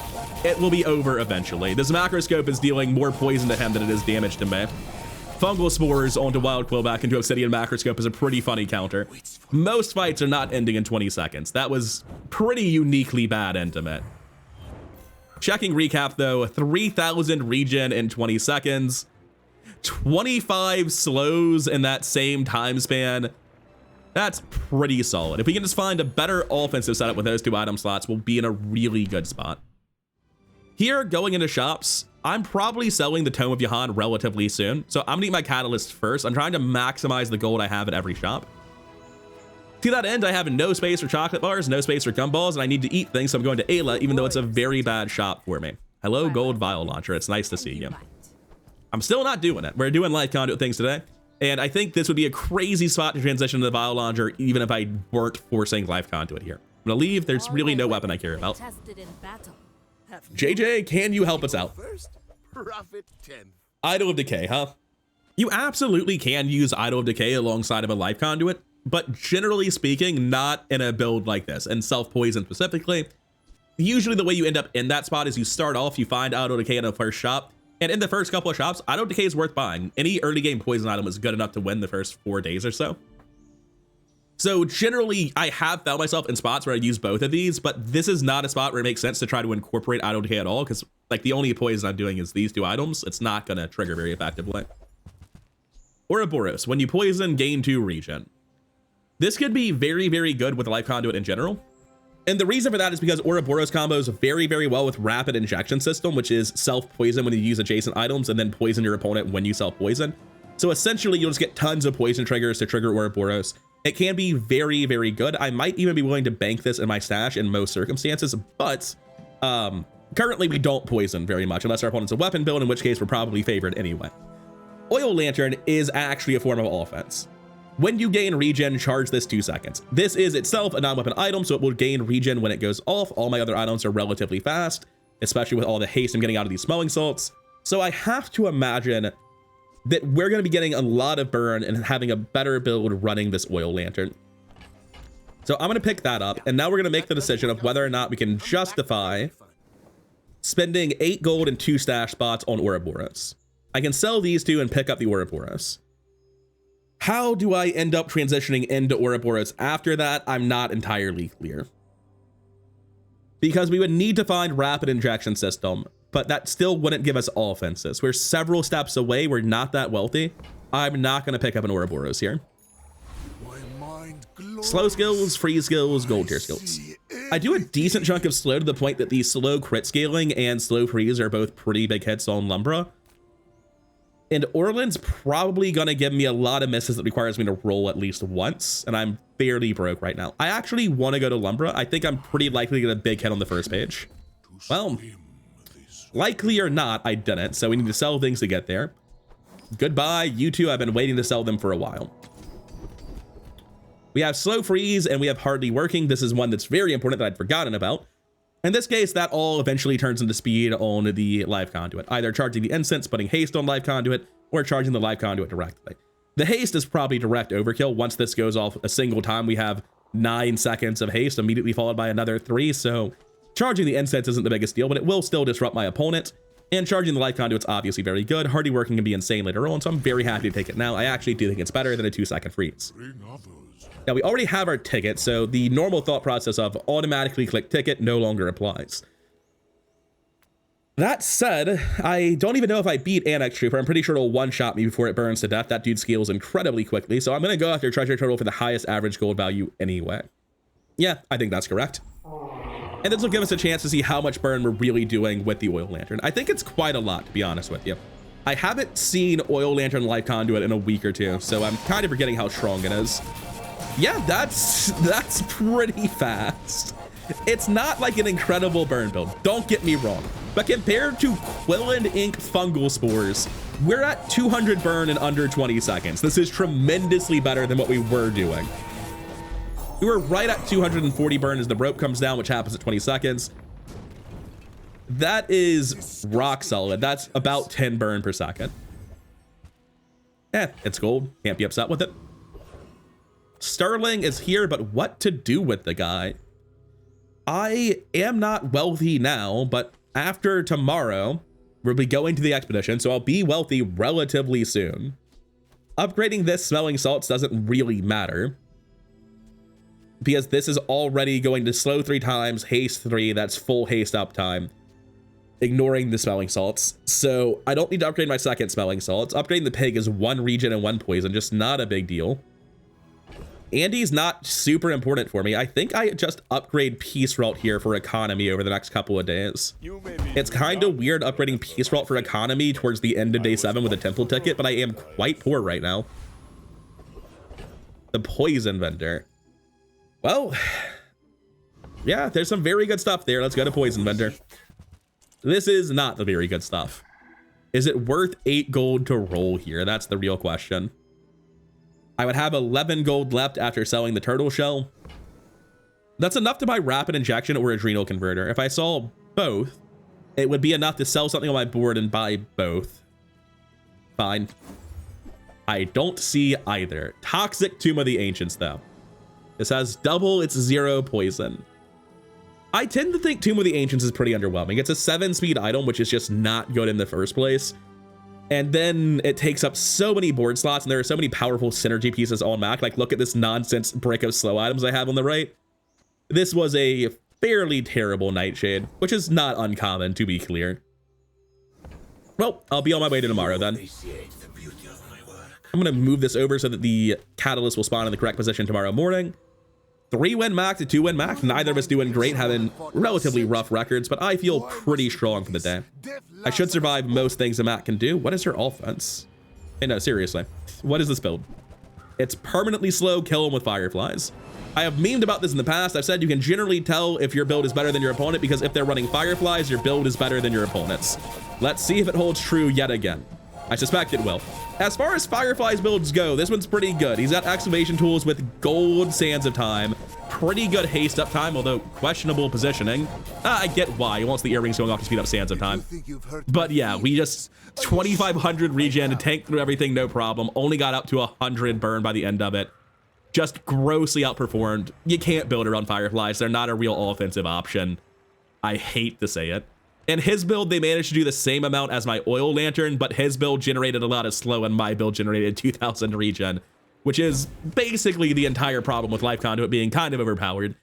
It will be over eventually. This Macroscope is dealing more poison to him than it is damage to me. Fungal Spores onto Wild Quill back into Obsidian Macroscope is a pretty funny counter. Most fights are not ending in 20 seconds. That was pretty uniquely bad Intimate. Checking recap though, 3,000 regen in 20 seconds, 25 slows in that same time span. That's pretty solid. If we can just find a better offensive setup with those 2 item slots, we'll be in a really good spot. Here, going into shops, I'm probably selling the Tome of Yahan relatively soon, so I'm gonna eat my Catalyst first. I'm trying to maximize the gold I have at every shop. To that end, I have no space for chocolate bars, no space for gumballs, and I need to eat things, so I'm going to Ayla, even though it's a very bad shop for me. Hello, Gold Vial Launcher. It's nice to see you. I'm still not doing it. We're doing Life Conduit things today, and I think this would be a crazy spot to transition to the Vial Launcher, even if I weren't forcing Life Conduit here. I'm gonna leave. There's really no weapon I care about. JJ, can you help us out? first, profit 10. Idol of Decay, huh? You absolutely can use Idol of Decay alongside of a Life Conduit, but generally speaking, not in a build like this, and self-poison specifically. Usually the way you end up in that spot is you start off, you find Idol of Decay in the first shop, and in the first couple of shops, Idol of Decay is worth buying. Any early game poison item is good enough to win the first 4 days or so. So generally, I have found myself in spots where I use both of these, but this is not a spot where it makes sense to try to incorporate Idol of Decay at all, because like the only poison I'm doing is these 2 items. It's not gonna trigger very effectively. Ouroboros, when you poison, gain 2 regen. This could be very good with Life Conduit in general. And the reason for that is because Ouroboros combos very well with Rapid Injection System, which is self-poison when you use adjacent items and then poison your opponent when you self-poison. So essentially, you'll just get tons of poison triggers to trigger Ouroboros. It can be very good. I might even be willing to bank this in my stash in most circumstances, but currently we don't poison very much unless our opponent's a weapon build, in which case we're probably favored anyway. Oil Lantern is actually a form of offense. When you gain regen, charge this 2 seconds. This is itself a non-weapon item, so it will gain regen when it goes off. All my other items are relatively fast, especially with all the haste I'm getting out of these smelling salts. So I have to imagine that we're going to be getting a lot of burn and having a better build running this Oil Lantern. So I'm going to pick that up, and now we're going to make the decision of whether or not we can justify spending 8 gold and 2 stash spots on Ouroboros. I can sell these 2 and pick up the Ouroboros. How do I end up transitioning into Ouroboros after that? I'm not entirely clear. Because we would need to find Rapid Injection System, but that still wouldn't give us offenses. We're several steps away. We're not that wealthy. I'm not going to pick up an Ouroboros here. Slow skills, freeze skills, gold tier skills. I do a decent chunk of slow to the point that the slow crit scaling and slow freeze are both pretty big hits on Lumbra. And Orland's probably going to give me a lot of misses that requires me to roll at least once, and I'm fairly broke right now. I actually want to go to Lumbra. I think I'm pretty likely to get a big hit on the first page. Well, likely or not, I didn't, so we need to sell things to get there. Goodbye, you two. I've been waiting to sell them for a while. We have slow freeze and we have hardly working. This is one that's very important that I'd forgotten about. In this case, that all eventually turns into speed on the Life Conduit, either charging the incense, putting haste on Life Conduit, or charging the Life Conduit directly. The haste is probably direct overkill. Once this goes off a single time, we have 9 seconds of haste, immediately followed by another 3. So charging the incense isn't the biggest deal, but it will still disrupt my opponent. And charging the Life Conduit's obviously very good. Hardy working can be insane later on, so I'm very happy to take it now. I actually do think it's better than a 2-second freeze. Now, we already have our ticket, so the normal thought process of automatically click ticket no longer applies. That said, I don't even know if I beat Annex Trooper. I'm pretty sure it'll one-shot me before it burns to death. That dude scales incredibly quickly, so I'm going to go after treasure turtle for the highest average gold value anyway. Yeah, I think that's correct. And this will give us a chance to see how much burn we're really doing with the oil lantern. I think it's quite a lot, to be honest with you. I haven't seen oil lantern Life Conduit in a week or two, so I'm kind of forgetting how strong it is. Yeah, that's pretty fast. It's not like an incredible burn build, don't get me wrong, but compared to Quill and Ink fungal spores, we're at 200 burn in under 20 seconds. This is tremendously better than what we were doing. We were right at 240 burn as the rope comes down, which happens at 20 seconds. That is rock solid. That's about 10 burn per second. It's gold, can't be upset with it. Sterling is here, but what to do with the guy? I am not wealthy now, but after tomorrow, we'll be going to the expedition, so I'll be wealthy relatively soon. Upgrading this smelling salts doesn't really matter, because this is already going to slow 3 times, haste 3, that's full haste uptime, ignoring the smelling salts. So I don't need to upgrade my second smelling salts. Upgrading the pig is 1 regen and 1 poison, just not a big deal. Andy's not super important for me. I think I just upgrade Peace Ralt here for economy over the next couple of days. It's kind of weird upgrading Peace Ralt for economy towards the end of day 7 with a temple ticket, but I am quite poor right now. The poison vendor. Well, yeah, there's some very good stuff there. Let's go to poison vendor. This is not the very good stuff. Is it worth 8 gold to roll here? That's the real question. I would have 11 gold left after selling the turtle shell. That's enough to buy rapid injection or adrenal converter. If I saw both, it would be enough to sell something on my board and buy both. Fine. I don't see either. Toxic Tomb of the Ancients, though. This has double its 0 poison. I tend to think Tomb of the Ancients is pretty underwhelming. It's a 7-speed item, which is just not good in the first place. And then it takes up so many board slots, and there are so many powerful synergy pieces on Mac. Like, look at this nonsense brick of slow items I have on the right. This was a fairly terrible Nightshade, which is not uncommon, to be clear. Well, I'll be on my way to tomorrow then. I'm going to move this over so that the catalyst will spawn in the correct position tomorrow morning. 3-win Mac to 2-win Mac. Neither of us doing great, having relatively rough records, but I feel pretty strong for the day. I should survive most things a Mac can do. What is her offense? Hey, no, seriously. What is this build? It's permanently slow, kill them with fireflies. I have memed about this in the past. I've said you can generally tell if your build is better than your opponent because if they're running fireflies, your build is better than your opponent's. Let's see if it holds true yet again. I suspect it will. As far as Firefly's builds go, this one's pretty good. He's got excavation tools with gold sands of time, pretty good haste up time, although questionable positioning. I get why. He wants the earrings going off to speed up sands of time. But yeah, we just 2,500 regen to tank through everything, no problem. Only got up to 100 burn by the end of it. Just grossly outperformed. You can't build around Fireflies. They're not a real offensive option. I hate to say it. In his build, they managed to do the same amount as my oil lantern, but his build generated a lot of slow and my build generated 2,000 regen, which is basically the entire problem with Life Conduit being kind of overpowered.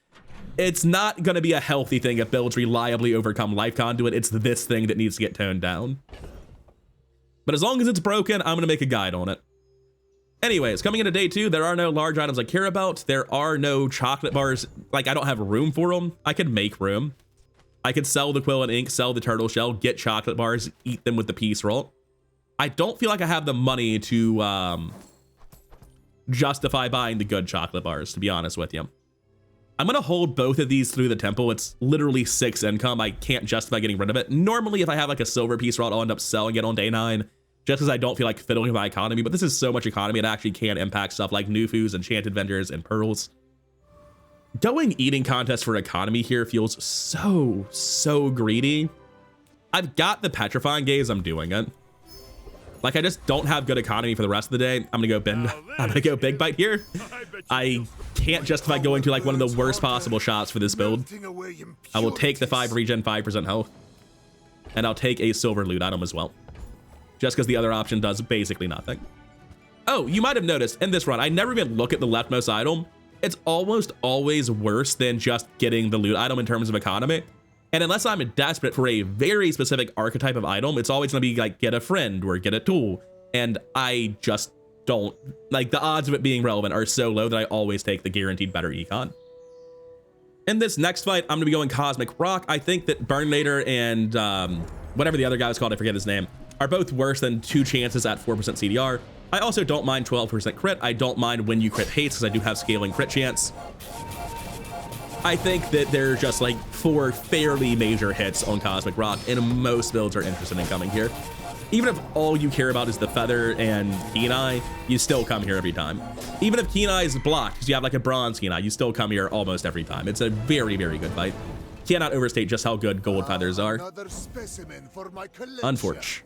It's not going to be a healthy thing if builds reliably overcome Life Conduit. It's this thing that needs to get toned down. But as long as it's broken, I'm going to make a guide on it. Anyways, coming into day 2, there are no large items I care about. There are no chocolate bars. Like, I don't have room for them. I could make room. I could sell the quill and ink, sell the turtle shell, get chocolate bars, eat them with the Peace Ralt. I don't feel like I have the money to justify buying the good chocolate bars, to be honest with you. I'm going to hold both of these through the temple. It's literally 6 income. I can't justify getting rid of it. Normally, if I have like a silver Peace Ralt, I'll end up selling it on day 9 just because I don't feel like fiddling with my economy, but this is so much economy, it actually can impact stuff like Nufus, enchanted vendors, and pearls. Going eating contest for economy here feels so greedy. I've got the petrifying gaze, I'm doing it. Like, I just don't have good economy for the rest of the day. I'm gonna go big bite here. I can't justify going to like one of the worst possible shots for this build. I will take the 5 regen, 5% health, and I'll take a silver loot item as well, just because the other option does basically nothing. Oh, you might have noticed in this run, I never even look at the leftmost item. It's almost always worse than just getting the loot item in terms of economy. And unless I'm desperate for a very specific archetype of item, it's always gonna be like get a friend or get a tool. And I just don't, like, the odds of it being relevant are so low that I always take the guaranteed better econ. In this next fight, I'm gonna be going Cosmic Rock. I think that Burninator and whatever the other guy was called, I forget his name, are both worse than 2 chances at 4% CDR. I also don't mind 12% crit. I don't mind when you crit hates because I do have scaling crit chance. I think that there are just like 4 fairly major hits on Cosmic Rock, and most builds are interested in coming here. Even if all you care about is the Feather and Keen Eye, you still come here every time. Even if Keen Eye is blocked because you have like a bronze Keen Eye, you still come here almost every time. It's a very good fight. Cannot overstate just how good gold feathers are. Unfortunate.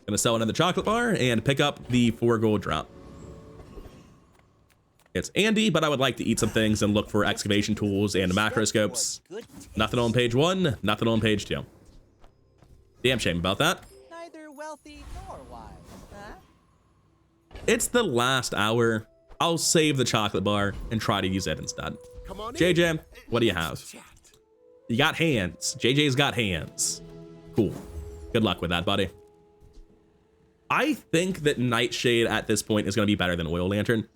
Gonna sell another chocolate bar and pick up the 4 gold drop. It's Andy, but I would like to eat some things and look for excavation tools and macroscopes. Nothing on page 1, nothing on page 2. Damn shame about that. Neither wealthy nor wise, huh? It's the last hour. I'll save the chocolate bar and try to use it instead. JJ, what do you have? You got hands. JJ's got hands. Cool. Good luck with that, buddy. I think that Nightshade at this point is going to be better than Oil Lantern.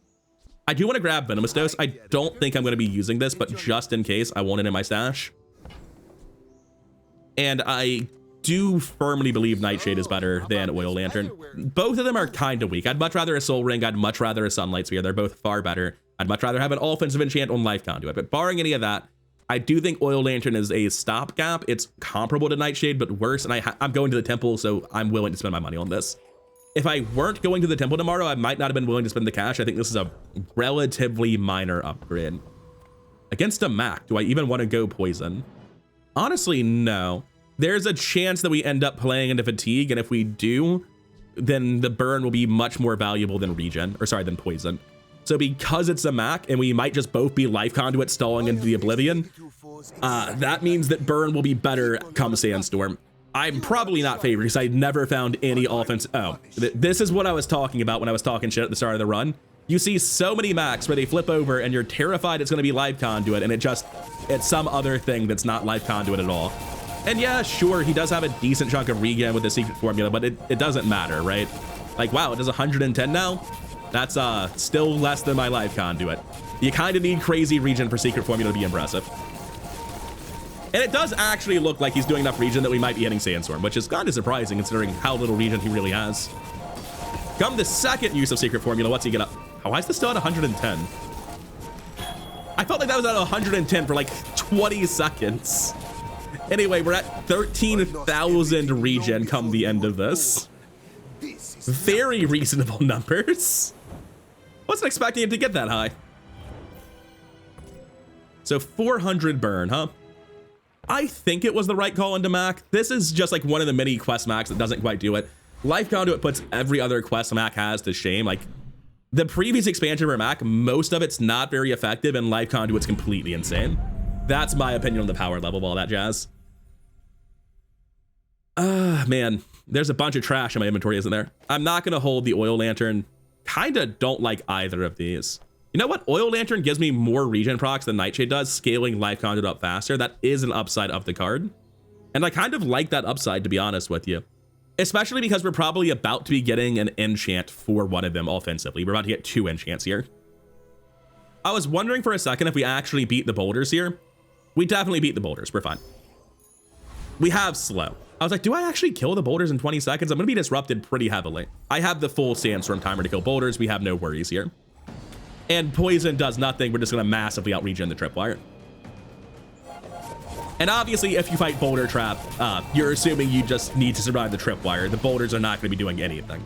I do want to grab Venomous Dose. I don't think I'm going to be using this, but just in case, I want it in my stash. And I do firmly believe Nightshade is better than Oil Lantern. Both of them are kind of weak. I'd much rather a Soul Ring. I'd much rather a Sunlight Sphere. They're both far better. I'd much rather have an offensive enchant on Life Conduit. But barring any of that, I do think Oil Lantern is a stopgap. It's comparable to Nightshade, but worse. And I'm going to the temple, so I'm willing to spend my money on this. If I weren't going to the temple tomorrow, I might not have been willing to spend the cash. I think this is a relatively minor upgrade. Against a Mak, do I even want to go poison? Honestly, no. There's a chance that we end up playing into fatigue, and if we do, then the burn will be much more valuable than regen, or sorry, than poison. So because it's a Mak, and we might just both be Life Conduit stalling into the oblivion, that means that burn will be better come Sandstorm. I'm probably not favored because I never found any offense. Oh, this is what I was talking about when I was talking shit at the start of the run. You see so many Maks where they flip over and you're terrified it's going to be Life Conduit, and it's some other thing that's not Life Conduit at all. And yeah, sure, he does have a decent chunk of regen with the secret formula, but it doesn't matter, right? Like, wow, it does 110 now? That's still less than my Life Conduit. You kind of need crazy regen for secret formula to be impressive. And it does actually look like he's doing enough regen that we might be hitting Sandstorm, which is kind of surprising considering how little regen he really has. Come the second use of secret formula, what's he get up? Oh, why is this still at 110? I felt like that was at 110 for like 20 seconds. Anyway, we're at 13,000 regen come the end of this. Very reasonable numbers. Wasn't expecting him to get that high. So 400 burn, huh? I think it was the right call into Mak. This is just like one of the many quest Maks that doesn't quite do it. Life Conduit puts every other quest Mak has to shame. Like the previous expansion for Mak, most of it's not very effective, and Life Conduit's completely insane. That's my opinion on the power level of all that jazz. Man, there's a bunch of trash in my inventory, isn't there? I'm not gonna hold the Oil Lantern. Kinda don't like either of these. You know what? Oil Lantern gives me more regen procs than Nightshade does, scaling Life Conduit up faster. That is an upside of the card. And I kind of like that upside, to be honest with you. Especially because we're probably about to be getting an enchant for one of them offensively. We're about to get 2 enchants here. I was wondering for a second if we actually beat the boulders here. We definitely beat the boulders. We're fine. We have slow. I was like, do I actually kill the boulders in 20 seconds? I'm going to be disrupted pretty heavily. I have the full Sandstorm timer to kill boulders. We have no worries here. And poison does nothing. We're just going to massively out-regen the tripwire. And obviously, if you fight Boulder Trap, you're assuming you just need to survive the tripwire. The boulders are not going to be doing anything.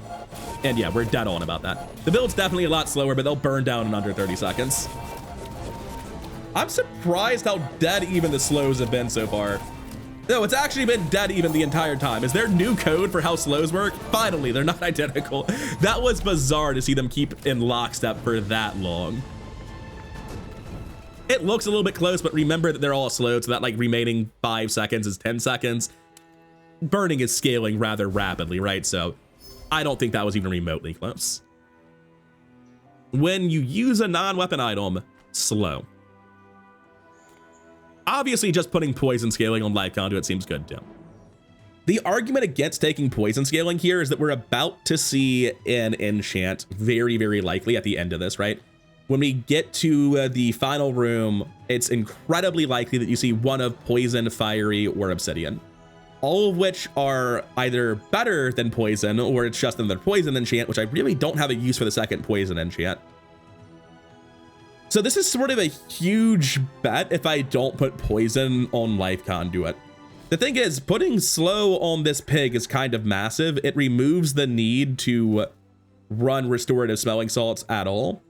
And yeah, we're dead on about that. The build's definitely a lot slower, but they'll burn down in under 30 seconds. I'm surprised how dead even the slows have been so far. No, it's actually been dead even the entire time. Is there new code for how slows work? Finally, they're not identical. That was bizarre to see them keep in lockstep for that long. It looks a little bit close, but remember that they're all slowed, so that like remaining 5 seconds is 10 seconds. Burning is scaling rather rapidly, right? So I don't think that was even remotely close. When you use a non-weapon item, slow. Obviously, just putting poison scaling on Life Conduit seems good too. The argument against taking poison scaling here is that we're about to see an enchant very, very likely at the end of this, right? When we get to the final room, it's incredibly likely that you see one of poison, fiery, or obsidian, all of which are either better than poison or it's just another poison enchant, which I really don't have a use for the second poison enchant. So this is sort of a huge bet if I don't put poison on Life Conduit. The thing is, putting slow on this pig is kind of massive. It removes the need to run restorative smelling salts at all,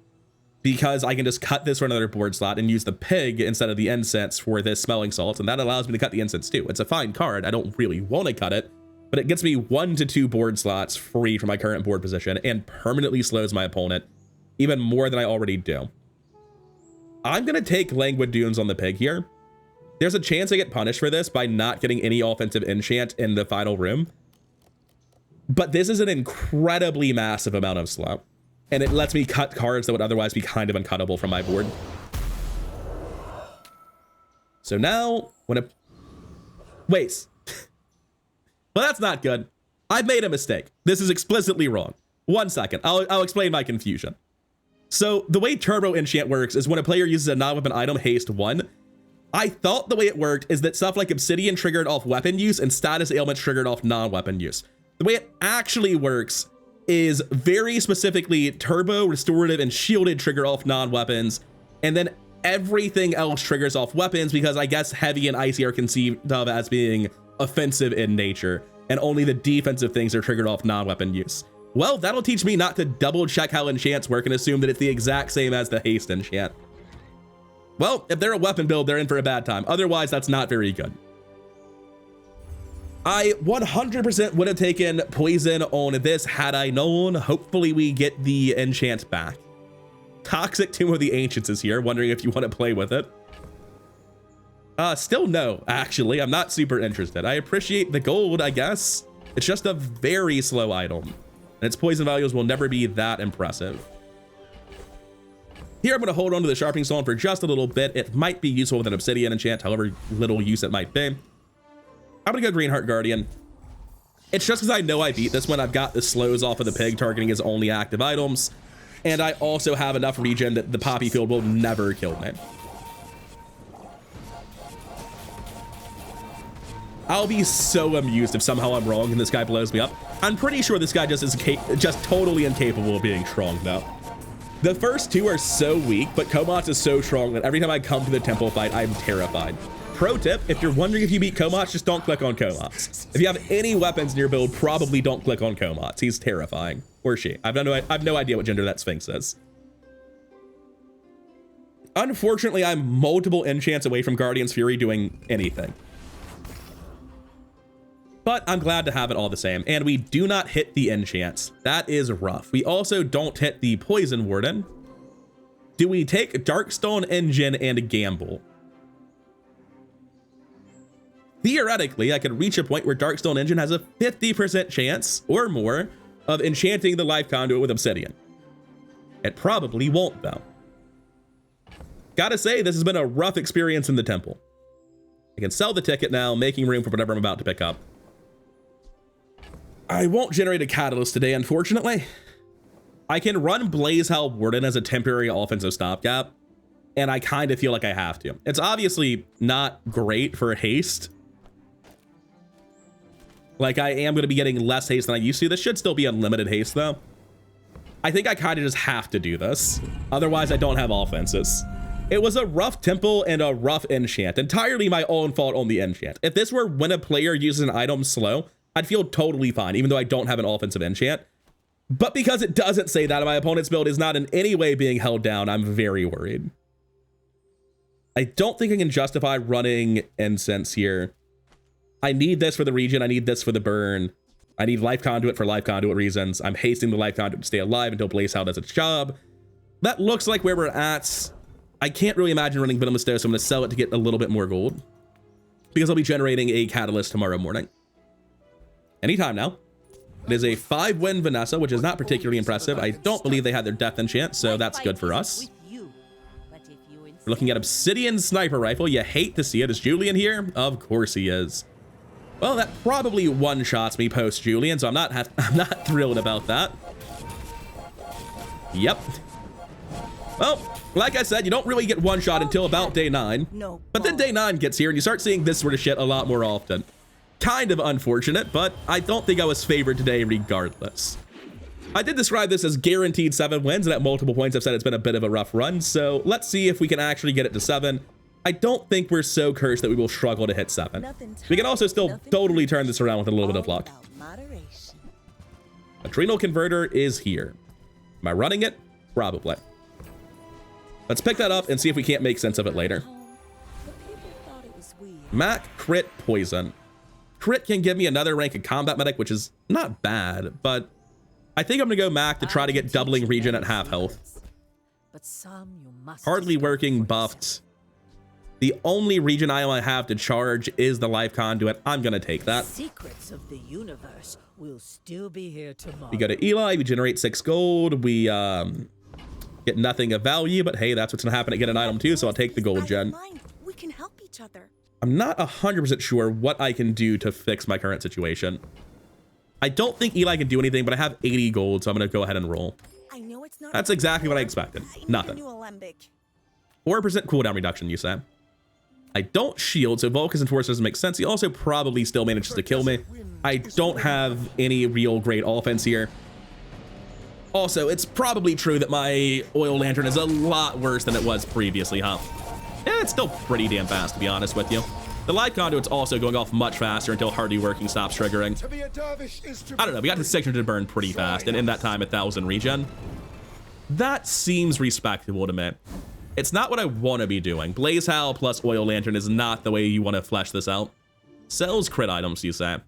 because I can just cut this for another board slot and use the pig instead of the incense for this smelling salts, and that allows me to cut the incense too. It's a fine card. I don't really want to cut it, but it gets me 1 to 2 board slots free from my current board position and permanently slows my opponent even more than I already do. I'm going to take Languid Dunes on the pig here. There's a chance I get punished for this by not getting any offensive enchant in the final room, but this is an incredibly massive amount of slow. And it lets me cut cards that would otherwise be kind of uncuttable from my board. So now, when it... Wait. Well, that's not good. I've made a mistake. This is explicitly wrong. 1 second. I'll explain my confusion. So the way Turbo Enchant works is when a player uses a non-weapon item, haste 1. I thought the way it worked is that stuff like Obsidian triggered off weapon use and status ailments triggered off non-weapon use. The way it actually works is very specifically turbo, restorative, and shielded trigger off non-weapons, and then everything else triggers off weapons, because I guess heavy and icy are conceived of as being offensive in nature, and only the defensive things are triggered off non-weapon use. Well, that'll teach me not to double check how enchants work and assume that it's the exact same as the haste enchant. Well, if they're a weapon build, they're in for a bad time. Otherwise, that's not very good. I 100% would have taken poison on this had I known. Hopefully we get the enchant back. Toxic Tomb of the Ancients is here, wondering if you want to play with it. Still no, actually. I'm not super interested. I appreciate the gold, I guess. It's just a very slow item, and its poison values will never be that impressive. Here, I'm going to hold on to the Sharpening Stone for just a little bit. It might be useful with an Obsidian enchant, however little use it might be. I'm gonna go Green Heart Guardian. It's just because I know I beat this one. I've got the slows off of the pig targeting his only active items, and I also have enough regen that the Poppy Field will never kill me. I'll be so amused if somehow I'm wrong and this guy blows me up. I'm pretty sure this guy just totally incapable of being strong though. The first two are so weak, but Komats is so strong that every time I come to the temple fight, I'm terrified. Pro tip, if you're wondering if you beat Komats, just don't click on Komats. If you have any weapons in your build, probably don't click on Komats. He's terrifying. Or she. I've no idea what gender that Sphinx is. Unfortunately, I'm multiple enchants away from Guardian's Fury doing anything. But I'm glad to have it all the same. And we do not hit the enchants. That is rough. We also don't hit the Poison Warden. Do we take Darkstone Engine and gamble? Theoretically, I could reach a point where Darkstone Engine has a 50% chance or more of enchanting the Life Conduit with Obsidian. It probably won't though. Gotta say, this has been a rough experience in the temple. I can sell the ticket now, making room for whatever I'm about to pick up. I won't generate a catalyst today, unfortunately. I can run Blaze Hell Warden as a temporary offensive stopgap, and I kind of feel like I have to. It's obviously not great for haste. Like, I am going to be getting less haste than I used to. This should still be unlimited haste, though. I think I kind of just have to do this. Otherwise, I don't have offenses. It was a rough temple and a rough enchant. Entirely my own fault on the enchant. If this were when a player uses an item slow, I'd feel totally fine, even though I don't have an offensive enchant. But because it doesn't say that, and my opponent's build is not in any way being held down, I'm very worried. I don't think I can justify running Incense here. I need this for the region. I need this for the burn. I need Life Conduit for Life Conduit reasons. I'm hasting the Life Conduit to stay alive until Blazehowl does its job. That looks like where we're at. I can't really imagine running Venomous Dose, so I'm going to sell it to get a little bit more gold. Because I'll be generating a Catalyst tomorrow morning. Anytime now. It is a 5-win Vanessa, which is not particularly impressive. I don't believe they had their Death Enchant, so that's good for us. We're looking at Obsidian Sniper Rifle. You hate to see it. Is Julian here? Of course he is. Well, that probably one-shots me post-Julian, so I'm not thrilled about that. Yep. Well, like I said, you don't really get one shot until about day 9. But then day 9 gets here and you start seeing this sort of shit a lot more often. Kind of unfortunate, but I don't think I was favored today regardless. I did describe this as guaranteed 7 wins, and at multiple points I've said it's been a bit of a rough run, so let's see if we can actually get it to 7. I don't think we're so cursed that we will struggle to hit 7. We can also still totally turn this around with a little bit of luck. Adrenal Converter is here. Am I running it? Probably. Let's pick that up and see if we can't make sense of it later. Mak, crit, poison. Crit can give me another rank of combat medic, which is not bad, but I think I'm gonna go Mak to try to get doubling regen at half health. Hardly working, buffed. The only regen item I have to charge is the Life Conduit. I'm gonna take that. Secrets of the universe will still be here tomorrow. We go to Eli, we generate 6 gold, we get nothing of value, but hey, that's what's gonna happen to get an item too, so I'll take the gold gen. We can help each other. I'm not 100% sure what I can do to fix my current situation. I don't think Eli can do anything, but I have 80 gold, so I'm gonna go ahead and roll. I know it's not. That's exactly what I expected. Nothing. 4% cooldown reduction, you say? I don't shield, so Vulcus and Force doesn't make sense. He also probably still manages to kill me. I don't have any real great offense here. Also, it's probably true that my Oil Lantern is a lot worse than it was previously, huh? Yeah, it's still pretty damn fast, to be honest with you. The Life Conduit's also going off much faster until Hardy Working stops triggering. I don't know, we got to 600 to burn pretty fast, and in that time, 1,000 regen. That seems respectable to me. It's not what I want to be doing. Blazehowl plus Oil Lantern is not the way you want to flesh this out. Sells crit items, you say.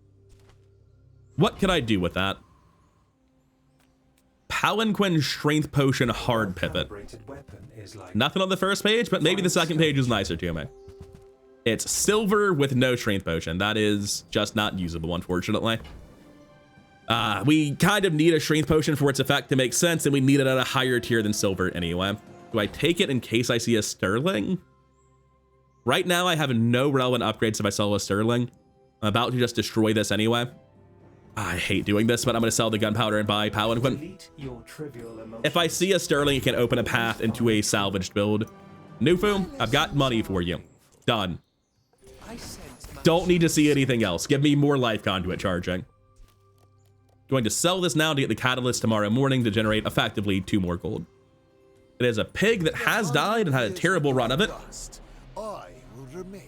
What can I do with that? Palanquin Strength Potion Hard Pivot. Nothing on the first page, but maybe the second page is nicer to me. It's silver with no Strength Potion. That is just not usable, unfortunately. We kind of need a Strength Potion for its effect to make sense, and we need it at a higher tier than silver anyway. Do I take it in case I see a Sterling? Right now, I have no relevant upgrades if I sell a Sterling. I'm about to just destroy this anyway. I hate doing this, but I'm going to sell the gunpowder and buy Palanquin. If I see a Sterling, it can open a path into a salvaged build. Nufu, I've got money for you. Done. Don't need to see anything else. Give me more Life Conduit charging. Going to sell this now to get the Catalyst tomorrow morning to generate effectively 2 more gold. It is a pig that has died and had a terrible run of it,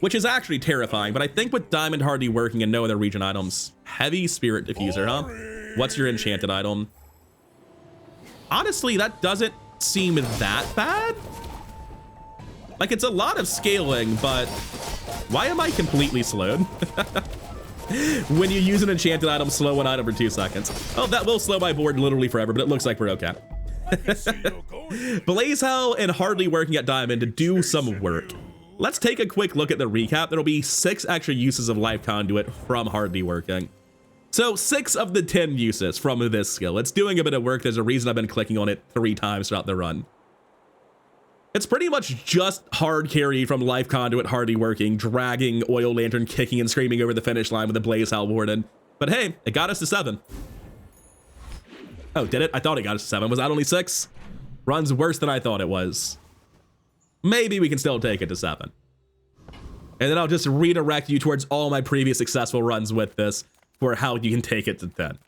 which is actually terrifying, but I think with Diamond Hardy working and no other region items, Heavy Spirit Diffuser, huh? What's your enchanted item? Honestly, that doesn't seem that bad. Like, it's a lot of scaling, but why am I completely slowed? When you use an enchanted item, slow an item for 2 seconds. Oh, that will slow my board literally forever, but it looks like we're okay. Blazehowl and Hardly Working at Diamond to do some work. Let's take a quick look at the recap. There'll be 6 extra uses of Life Conduit from Hardly Working. So 6 of the 10 uses from this skill. It's doing a bit of work. There's a reason I've been clicking on it 3 times throughout the run. It's pretty much just hard carry from Life Conduit, Hardly Working, dragging Oil Lantern, kicking and screaming over the finish line with the Blazehowl Warden. But hey, it got us to 7. Oh, did it? I thought it got us to 7. Was that only 6? Run's worse than I thought it was. Maybe we can still take it to 7. And then I'll just redirect you towards all my previous successful runs with this for how you can take it to 10.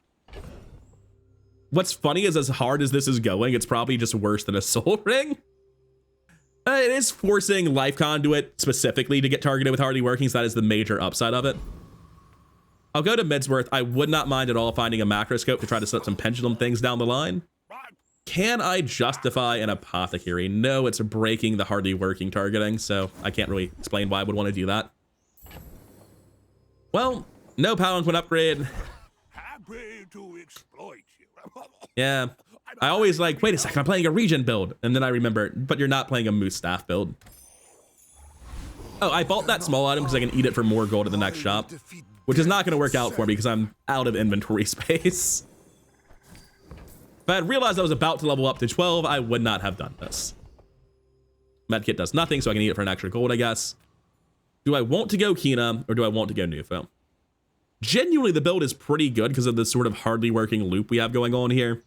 What's funny is as hard as this is going, it's probably just worse than a soul ring. It is forcing Life Conduit specifically to get targeted with Hardy Workings. That is the major upside of it. I'll go to Midsworth. I would not mind at all finding a macroscope to try to set up some pendulum things down the line. Can I justify an apothecary? No, it's breaking the Hardy Working targeting, so I can't really explain why I would want to do that. Well, no palanquin upgrade. Happy to exploit you. Yeah. I always like, wait a second, I'm playing a regen build. And then I remember, but you're not playing a moose staff build. Oh, I bought that small item because I can eat it for more gold at the next shop, which is not going to work out for me because I'm out of inventory space. If I had realized I was about to level up to 12, I would not have done this. Medkit does nothing, so I can eat it for an extra gold, I guess. Do I want to go Kina or do I want to go Nufo? Genuinely, the build is pretty good because of the sort of hardly working loop we have going on here.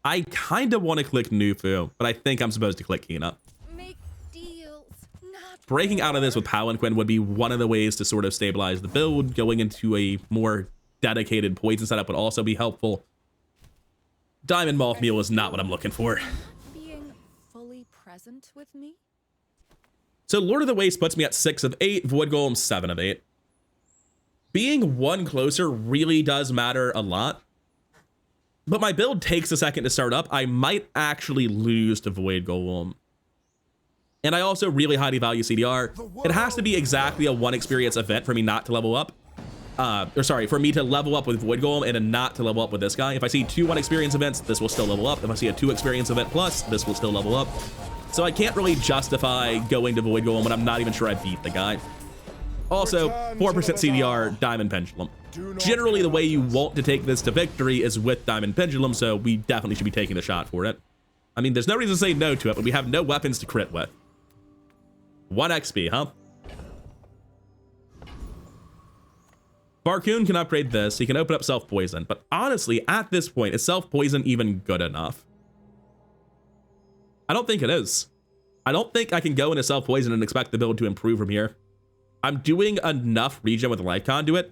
I kind of want to click Nufo, but I think I'm supposed to click Kina. Make deals, not Breaking out of this with Palanquin would be one of the ways to sort of stabilize the build. Going into a more dedicated poison setup would also be helpful. Diamond Moth Meal is not what I'm looking for. being fully present with me. So Lord of the Waste puts me at 6 of 8, Void Golem 7 of 8. Being one closer really does matter a lot. But my build takes a second to start up. I might actually lose to Void Golem. And I also really highly value CDR. It has to be exactly a 1 experience event for me not to level up. For me to level up with Void Golem and not to level up with this guy. If I see 2 1 experience events, this will still level up. If I see a 2 experience event plus, this will still level up. So I can't really justify going to Void Golem when I'm not even sure I beat the guy. Also, 4% CDR, Diamond Pendulum. Generally, the way you want to take this to victory is with Diamond Pendulum, so we definitely should be taking the shot for it. I mean, there's no reason to say no to it, but we have no weapons to crit with. 1 XP, huh? Barcoon can upgrade this. He can open up self-poison, but honestly, at this point, is self-poison even good enough? I don't think it is. I don't think I can go into self-poison and expect the build to improve from here. I'm doing enough regen with Life Conduit.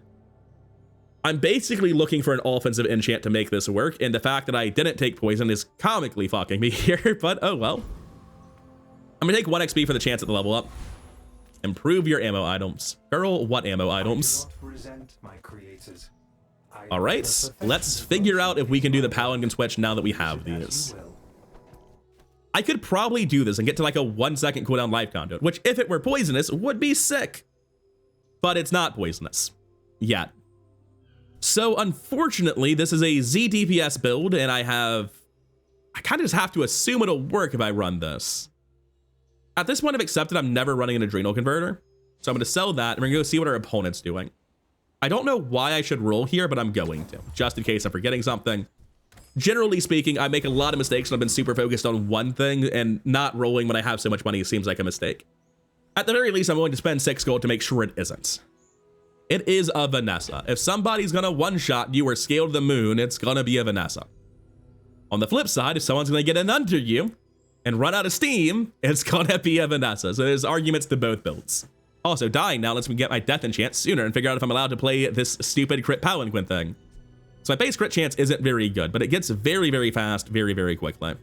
I'm basically looking for an offensive enchant to make this work, and the fact that I didn't take poison is comically fucking me here, but oh well. I'm gonna take 1 XP for the chance at the level up. Improve your ammo items. Girl, what ammo items? All right, let's figure out if we can do the Paladin switch now that we have these. I could probably do this and get to like a 1 second cooldown Life Conduit, which if it were poisonous would be sick. But it's not poisonous yet. So unfortunately, this is a Z DPS build, and I kind of just have to assume it'll work if I run this. At this point, I've accepted I'm never running an Adrenal Converter. So I'm going to sell that, and we're going to go see what our opponent's doing. I don't know why I should roll here, but I'm going to, just in case I'm forgetting something. Generally speaking, I make a lot of mistakes, and I've been super focused on one thing, and not rolling when I have so much money seems like a mistake. At the very least, I'm willing to spend 6 gold to make sure it isn't. It is a Vanessa. If somebody's gonna one-shot you or scale to the moon, it's gonna be a Vanessa. On the flip side, if someone's gonna get in under you and run out of steam, it's gonna be a Vanessa. So there's arguments to both builds. Also, dying now lets me get my death enchant sooner and figure out if I'm allowed to play this stupid crit Palanquin thing. So my base crit chance isn't very good, but it gets very, very fast, very, very quickly.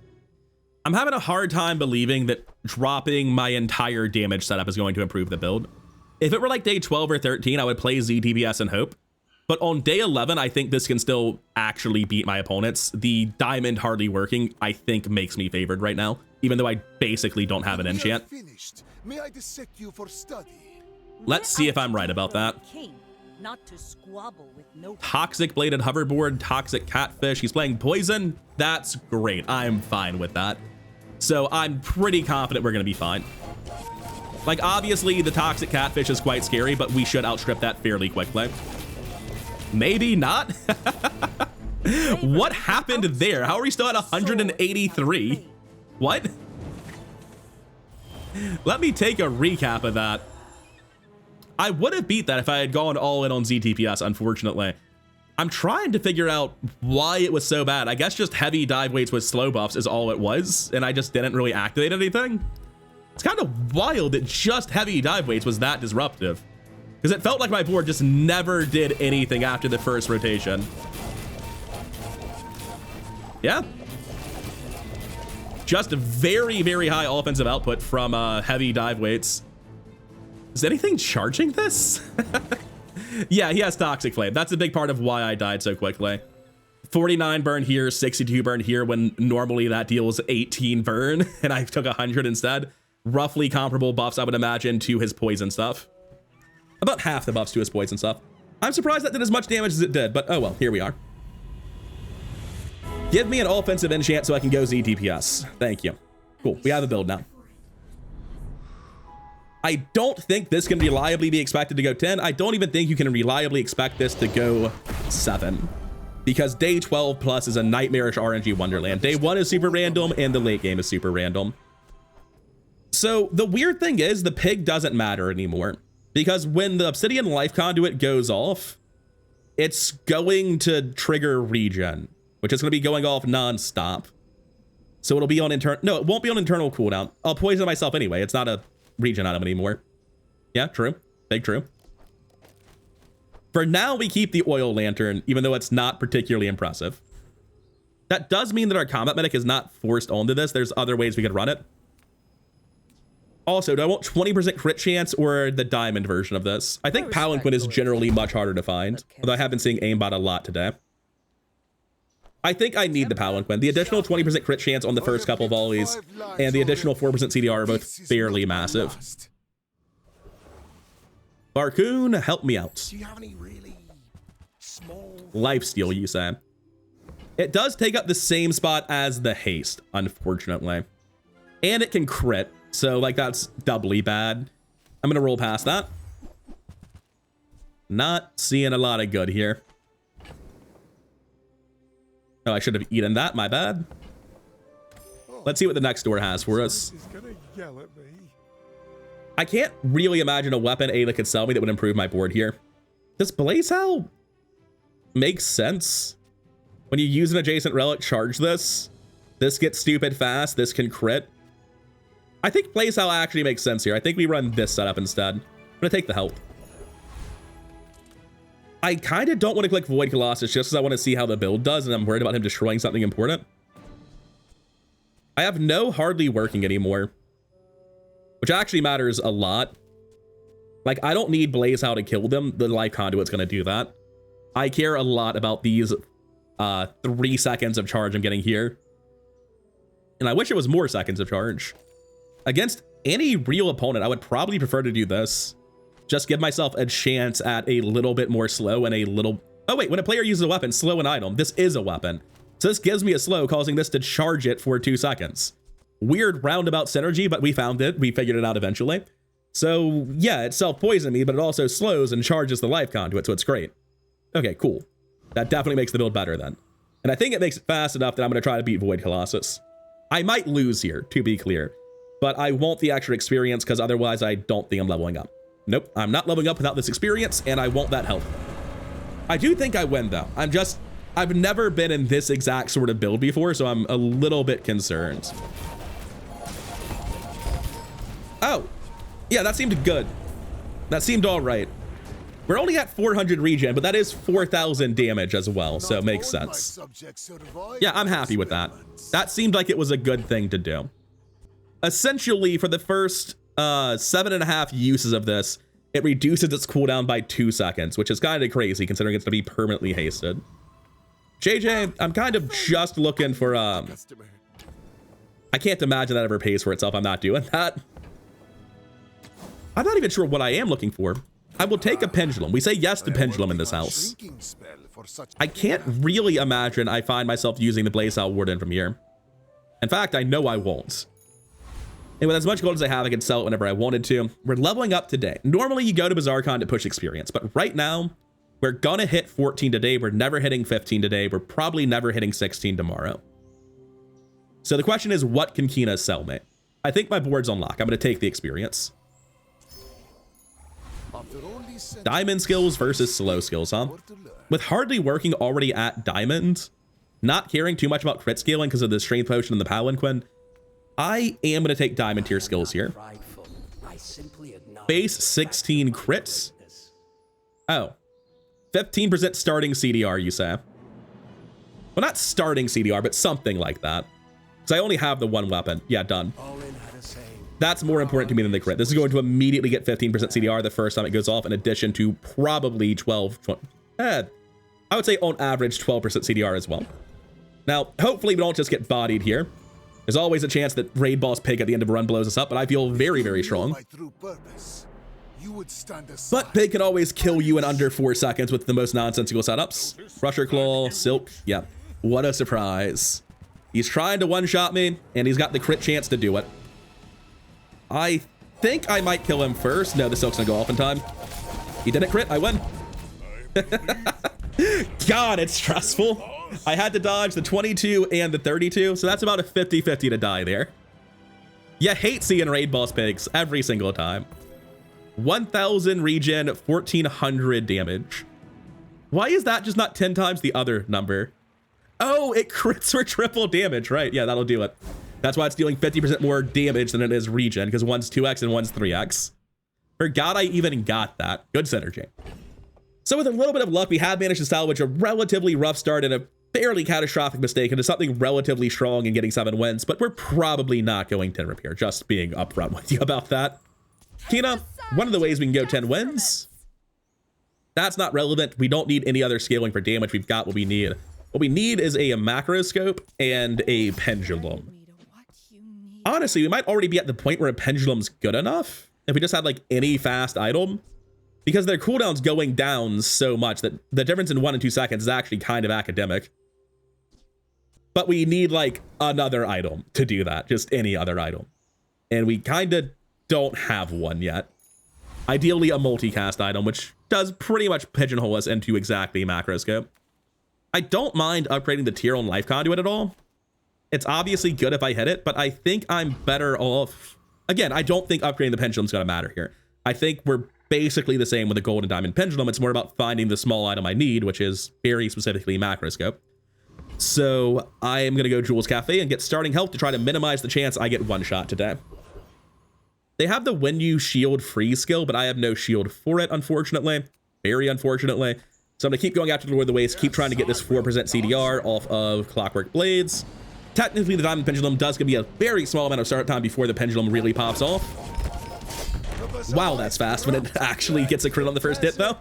I'm having a hard time believing that dropping my entire damage setup is going to improve the build. If it were like day 12 or 13, I would play Z DPS and hope. But on day 11, I think this can still actually beat my opponents. The diamond hardly working, I think, makes me favored right now, even though I basically don't have an enchant. May I dissect you for study? Let's see if I'm right about that. King, not to squabble with no. Toxic bladed hoverboard, toxic catfish. He's playing poison. That's great. I'm fine with that. So I'm pretty confident we're going to be fine. Like, obviously, the toxic catfish is quite scary, but we should outstrip that fairly quickly. Maybe not. What happened there? How are we still at 183? What? Let me take a recap of that. I would have beat that if I had gone all in on ZTPS, unfortunately. I'm trying to figure out why it was so bad. I guess just heavy dive weights with slow buffs is all it was, and I just didn't really activate anything. It's kind of wild that just heavy dive weights was that disruptive, because it felt like my board just never did anything after the first rotation. Yeah. just very, very high offensive output from heavy dive weights. Is anything charging this? Yeah, he has Toxic Flame. That's a big part of why I died so quickly. 49 burn here, 62 burn here, when normally that deals 18 burn, and I took 100 instead. Roughly comparable buffs, I would imagine, to his poison stuff. About half the buffs to his poison stuff. I'm surprised that did as much damage as it did, but oh well, here we are. Give me an offensive enchant so I can go Z DPS. Thank you. Cool, we have a build now. I don't think this can reliably be expected to go 10. I don't even think you can reliably expect this to go 7. Because day 12 plus is a nightmarish RNG wonderland. Day 1 is super random and the late game is super random. So the weird thing is the pig doesn't matter anymore. Because when the Obsidian Life Conduit goes off, it's going to trigger regen, which is going to be going off non-stop. So it'll be on internal. No, it won't be on internal cooldown. I'll poison myself anyway. It's not a regen item anymore. Yeah, true. Big true. For now, we keep the oil lantern, even though it's not particularly impressive. That does mean that our combat medic is not forced onto this. There's other ways we could run it. Also, do I want 20% crit chance or the diamond version of this? I think Palanquin is generally much harder to find, although I have been seeing aimbot a lot today. I think I need the Palanquin. The additional 20% crit chance on the first couple volleys and the additional 4% CDR are both fairly massive. Barcoon, help me out. Do you have any really small Lifesteal, you say? It does take up the same spot as the haste, unfortunately. And it can crit, so like that's doubly bad. I'm gonna roll past that. Not seeing a lot of good here. Oh, I should have eaten that, my bad. Let's see what the next door has for us. He's gonna yell at me. I can't really imagine a weapon Ada could sell me that would improve my board here. Does Blaze Howl make sense? When you use an adjacent relic, charge this. This gets stupid fast. This can crit. I think Blaze Howl actually makes sense here. I think we run this setup instead. I'm gonna take the help. I kind of don't want to click Void Colossus just because I want to see how the build does, and I'm worried about him destroying something important. I have no hardly working anymore, which actually matters a lot. Like, I don't need Blaze Howl to kill them. The Life Conduit's going to do that. I care a lot about these 3 seconds of charge I'm getting here. And I wish it was more seconds of charge. Against any real opponent, I would probably prefer to do this. Just give myself a chance at a little bit more slow and a little... Oh, wait, when a player uses a weapon, slow an item. This is a weapon. So this gives me a slow, causing this to charge it for 2 seconds. Weird roundabout synergy, but we found it. We figured it out eventually. So yeah, it self-poisoned me, but it also slows and charges the Life Conduit, so it's great. Okay, cool. That definitely makes the build better then. And I think it makes it fast enough that I'm going to try to beat Void Colossus. I might lose here, to be clear, but I want the extra experience because otherwise I don't think I'm leveling up. Nope, I'm not leveling up without this experience, and I want that help. I do think I win, though. I've never been in this exact sort of build before, so I'm a little bit concerned. Oh, yeah, that seemed good. That seemed all right. We're only at 400 regen, but that is 4,000 damage as well, so it makes sense. Yeah, I'm happy with that. That seemed like it was a good thing to do. Essentially, for the first 7.5 uses of this, it reduces its cooldown by 2 seconds, which is kind of crazy considering it's to be permanently hasted. JJ, I'm kind of just looking for I can't imagine that ever pays for itself. I'm not doing that. I'm not even sure what I am looking for. I will take a pendulum. We say yes to pendulum in this house. I can't really imagine I find myself using the Blaze Howl Warden from here. In fact, I know I won't. And with as much gold as I have, I can sell it whenever I wanted to. We're leveling up today. Normally, you go to Bazaar to push experience, but right now, we're gonna hit 14 today. We're never hitting 15 today. We're probably never hitting 16 tomorrow. So the question is, what can Kina sell me? I think my board's on lock. I'm gonna take the experience. Diamond skills versus slow skills, huh? With hardly working already at diamond, not caring too much about crit scaling because of the strength potion and the palanquin, I am going to take diamond tier skills here. Base 16 crits. Oh, 15% starting CDR, you say? Well, not starting CDR, but something like that. So I only have the one weapon. Yeah, done. All in had a saying. That's more important to me than the crit. This is going to immediately get 15% CDR the first time it goes off, in addition to probably 20, I would say on average 12% CDR as well. Now, hopefully we don't just get bodied here. There's always a chance that Raid Boss Pig at the end of a run blows us up, but I feel very, very strong. My true purpose, you would stand aside. But Pig can always kill you in under 4 seconds with the most nonsensical setups. Rusher Claw, Silk, yeah. What a surprise. He's trying to one-shot me, and he's got the crit chance to do it. I think I might kill him first. No, the Silk's gonna go off in time. He didn't crit, I win. God, it's stressful. I had to dodge the 22 and the 32, so that's about a 50-50 to die there. You hate seeing Raid Boss Pigs every single time. 1000 regen, 1400 damage. Why is that just not 10 times the other number? Oh, it crits for triple damage, right? Yeah, that'll do it. That's why it's dealing 50% more damage than it is regen, because one's 2x and one's 3x. Forgot I even got that. Good synergy. So with a little bit of luck, we have managed to salvage a relatively rough start and a fairly catastrophic mistake into something relatively strong and getting 7 wins, but we're probably not going 10 repair, just being upfront with you about that. Tina, one of the ways we can go 10 wins, that's not relevant. We don't need any other scaling for damage. We've got what we need. What we need is a macro scope and a pendulum. Honestly, we might already be at the point where a pendulum's good enough if we just had like any fast item, because their cooldown's going down so much that the difference in 1 and 2 seconds is actually kind of academic. But we need like another item to do that, just any other item. And we kind of don't have one yet. Ideally a multicast item, which does pretty much pigeonhole us into exactly macro scope. I don't mind upgrading the tier on Life Conduit at all. It's obviously good if I hit it, but I think I'm better off. Again, I don't think upgrading the pendulum's gonna matter here. I think we're basically the same with the gold and diamond pendulum. It's more about finding the small item I need, which is very specifically macro scope. So I am gonna go Jules Cafe and get starting health to try to minimize the chance I get one shot today. They have the when you shield freeze skill, but I have no shield for it, unfortunately. Very unfortunately. So I'm gonna keep going after the Lord of the Waste, keep trying to get this 4% CDR off of Clockwork Blades. Technically, the Diamond Pendulum does give me a very small amount of start time before the pendulum really pops off. Wow, that's fast when it actually gets a crit on the first hit, though.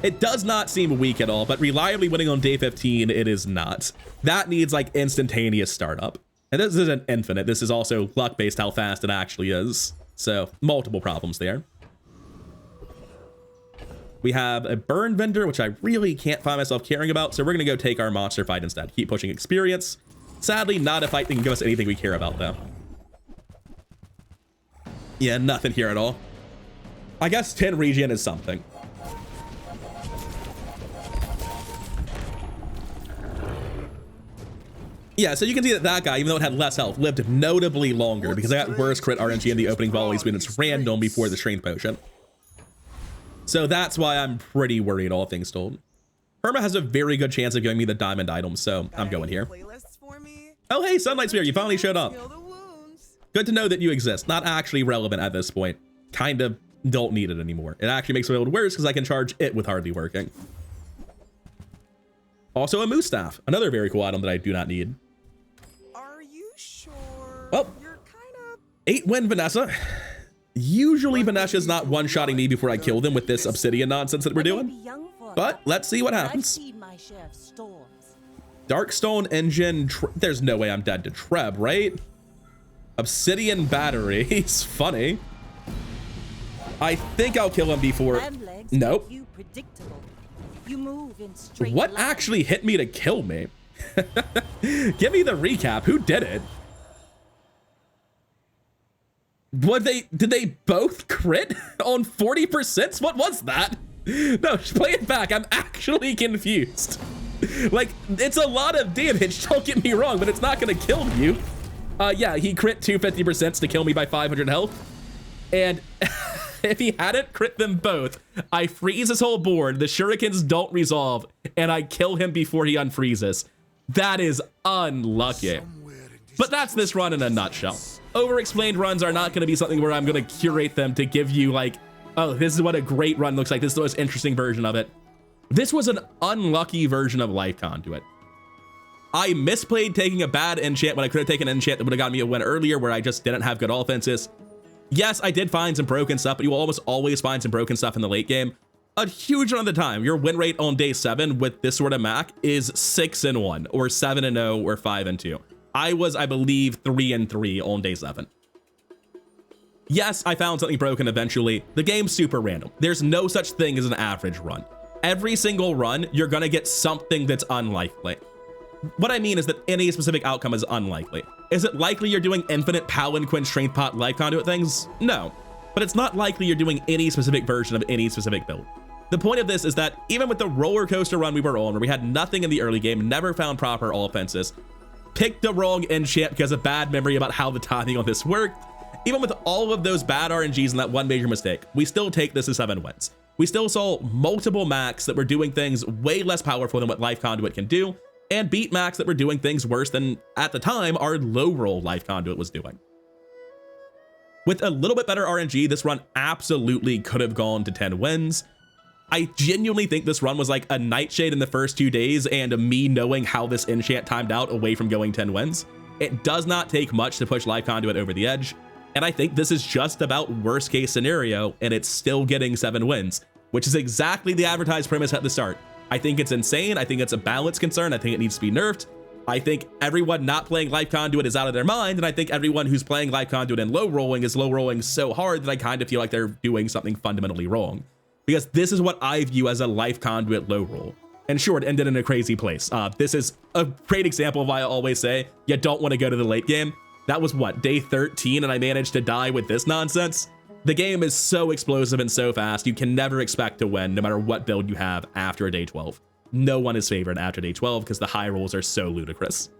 It does not seem weak at all, but reliably winning on day 15, it is not. That needs like instantaneous startup. And this isn't infinite. This is also luck-based how fast it actually is. So multiple problems there. We have a burn vendor, which I really can't find myself caring about. So we're going to go take our monster fight instead. Keep pushing experience. Sadly, not a fight that can give us anything we care about, though. Yeah, nothing here at all. I guess 10 regen is something. Yeah, so you can see that that guy, even though it had less health, lived notably longer because I got worse crit RNG in the opening volleys when it's random before the strength potion. So that's why I'm pretty worried, all things told. Perma has a very good chance of giving me the diamond item, so I'm going here. Oh, hey, Sunlight Sphere, you finally showed up. Good to know that you exist. Not actually relevant at this point. Kind of don't need it anymore. It actually makes my build worse because I can charge it with hardly working. Also a moose staff, another very cool item that I do not need. Are you sure? Well, You're kind of 8-win Vanessa. Usually Vanessa's not one-shotting me before I kill them with this obsidian nonsense that we're doing. But let's see what happens. Darkstone engine. There's no way I'm dead to Treb, right? Obsidian batteries. Funny. I think I'll kill him before. Nope. What actually hit me to kill me? Give me the recap. Who did it? Did they both crit on 40%? What was that? No, play it back. I'm actually confused. Like, it's a lot of damage, don't get me wrong, but it's not gonna kill you. Yeah, he crit 250% to kill me by 500 health. And if he hadn't crit them both, I freeze his whole board, the shurikens don't resolve, and I kill him before he unfreezes. That is unlucky. But that's this run in a nutshell. Overexplained runs are not going to be something where I'm going to curate them to give you like, oh, this is what a great run looks like. This is the most interesting version of it. This was an unlucky version of Life Conduit. I misplayed taking a bad enchant when I could have taken an enchant that would have gotten me a win earlier where I just didn't have good offenses. Yes, I did find some broken stuff, but you will almost always find some broken stuff in the late game. A huge amount of the time, your win rate on day 7 with this sort of Mac is 6-1 or 7-0 or 5-2. I was, I believe, 3-3 on day 7. Yes, I found something broken eventually. The game's super random. There's no such thing as an average run. Every single run, you're gonna get something that's unlikely. What I mean is that any specific outcome is unlikely. Is it likely you're doing infinite Palanquin Strength Pot Life Conduit things? No. But it's not likely you're doing any specific version of any specific build. The point of this is that even with the roller coaster run we were on, where we had nothing in the early game, never found proper offenses, picked the wrong enchant because of bad memory about how the timing on this worked, even with all of those bad RNGs and that one major mistake, we still take this as 7 wins. We still saw multiple Macs that were doing things way less powerful than what Life Conduit can do, and beat Macs that were doing things worse than, at the time, our low roll Life Conduit was doing. With a little bit better RNG, this run absolutely could have gone to 10 wins. I genuinely think this run was like a Nightshade in the first 2 days and me knowing how this enchant timed out away from going 10 wins. It does not take much to push Life Conduit over the edge, and I think this is just about worst case scenario, and it's still getting 7 wins, which is exactly the advertised premise at the start. I think it's insane. I think it's a balance concern. I think it needs to be nerfed. I think everyone not playing Life Conduit is out of their mind, and I think everyone who's playing Life Conduit and low rolling is low rolling so hard that I kind of feel like they're doing something fundamentally wrong. Because this is what I view as a Life Conduit low roll. And sure, it ended in a crazy place. This is a great example of why I always say you don't want to go to the late game. That was what, day 13, and I managed to die with this nonsense? The game is so explosive and so fast, you can never expect to win no matter what build you have after day 12. No one is favored after day 12 because the high rolls are so ludicrous.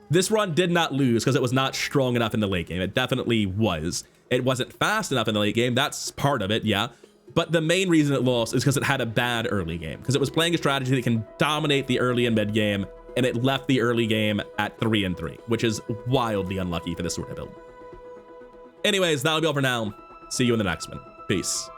This run did not lose because it was not strong enough in the late game. It definitely was. It wasn't fast enough in the late game. That's part of it, yeah. But the main reason it lost is because it had a bad early game, because it was playing a strategy that can dominate the early and mid game, and it left the early game at 3-3, which is wildly unlucky for this sort of build. Anyways, that'll be all for now. See you in the next one. Peace.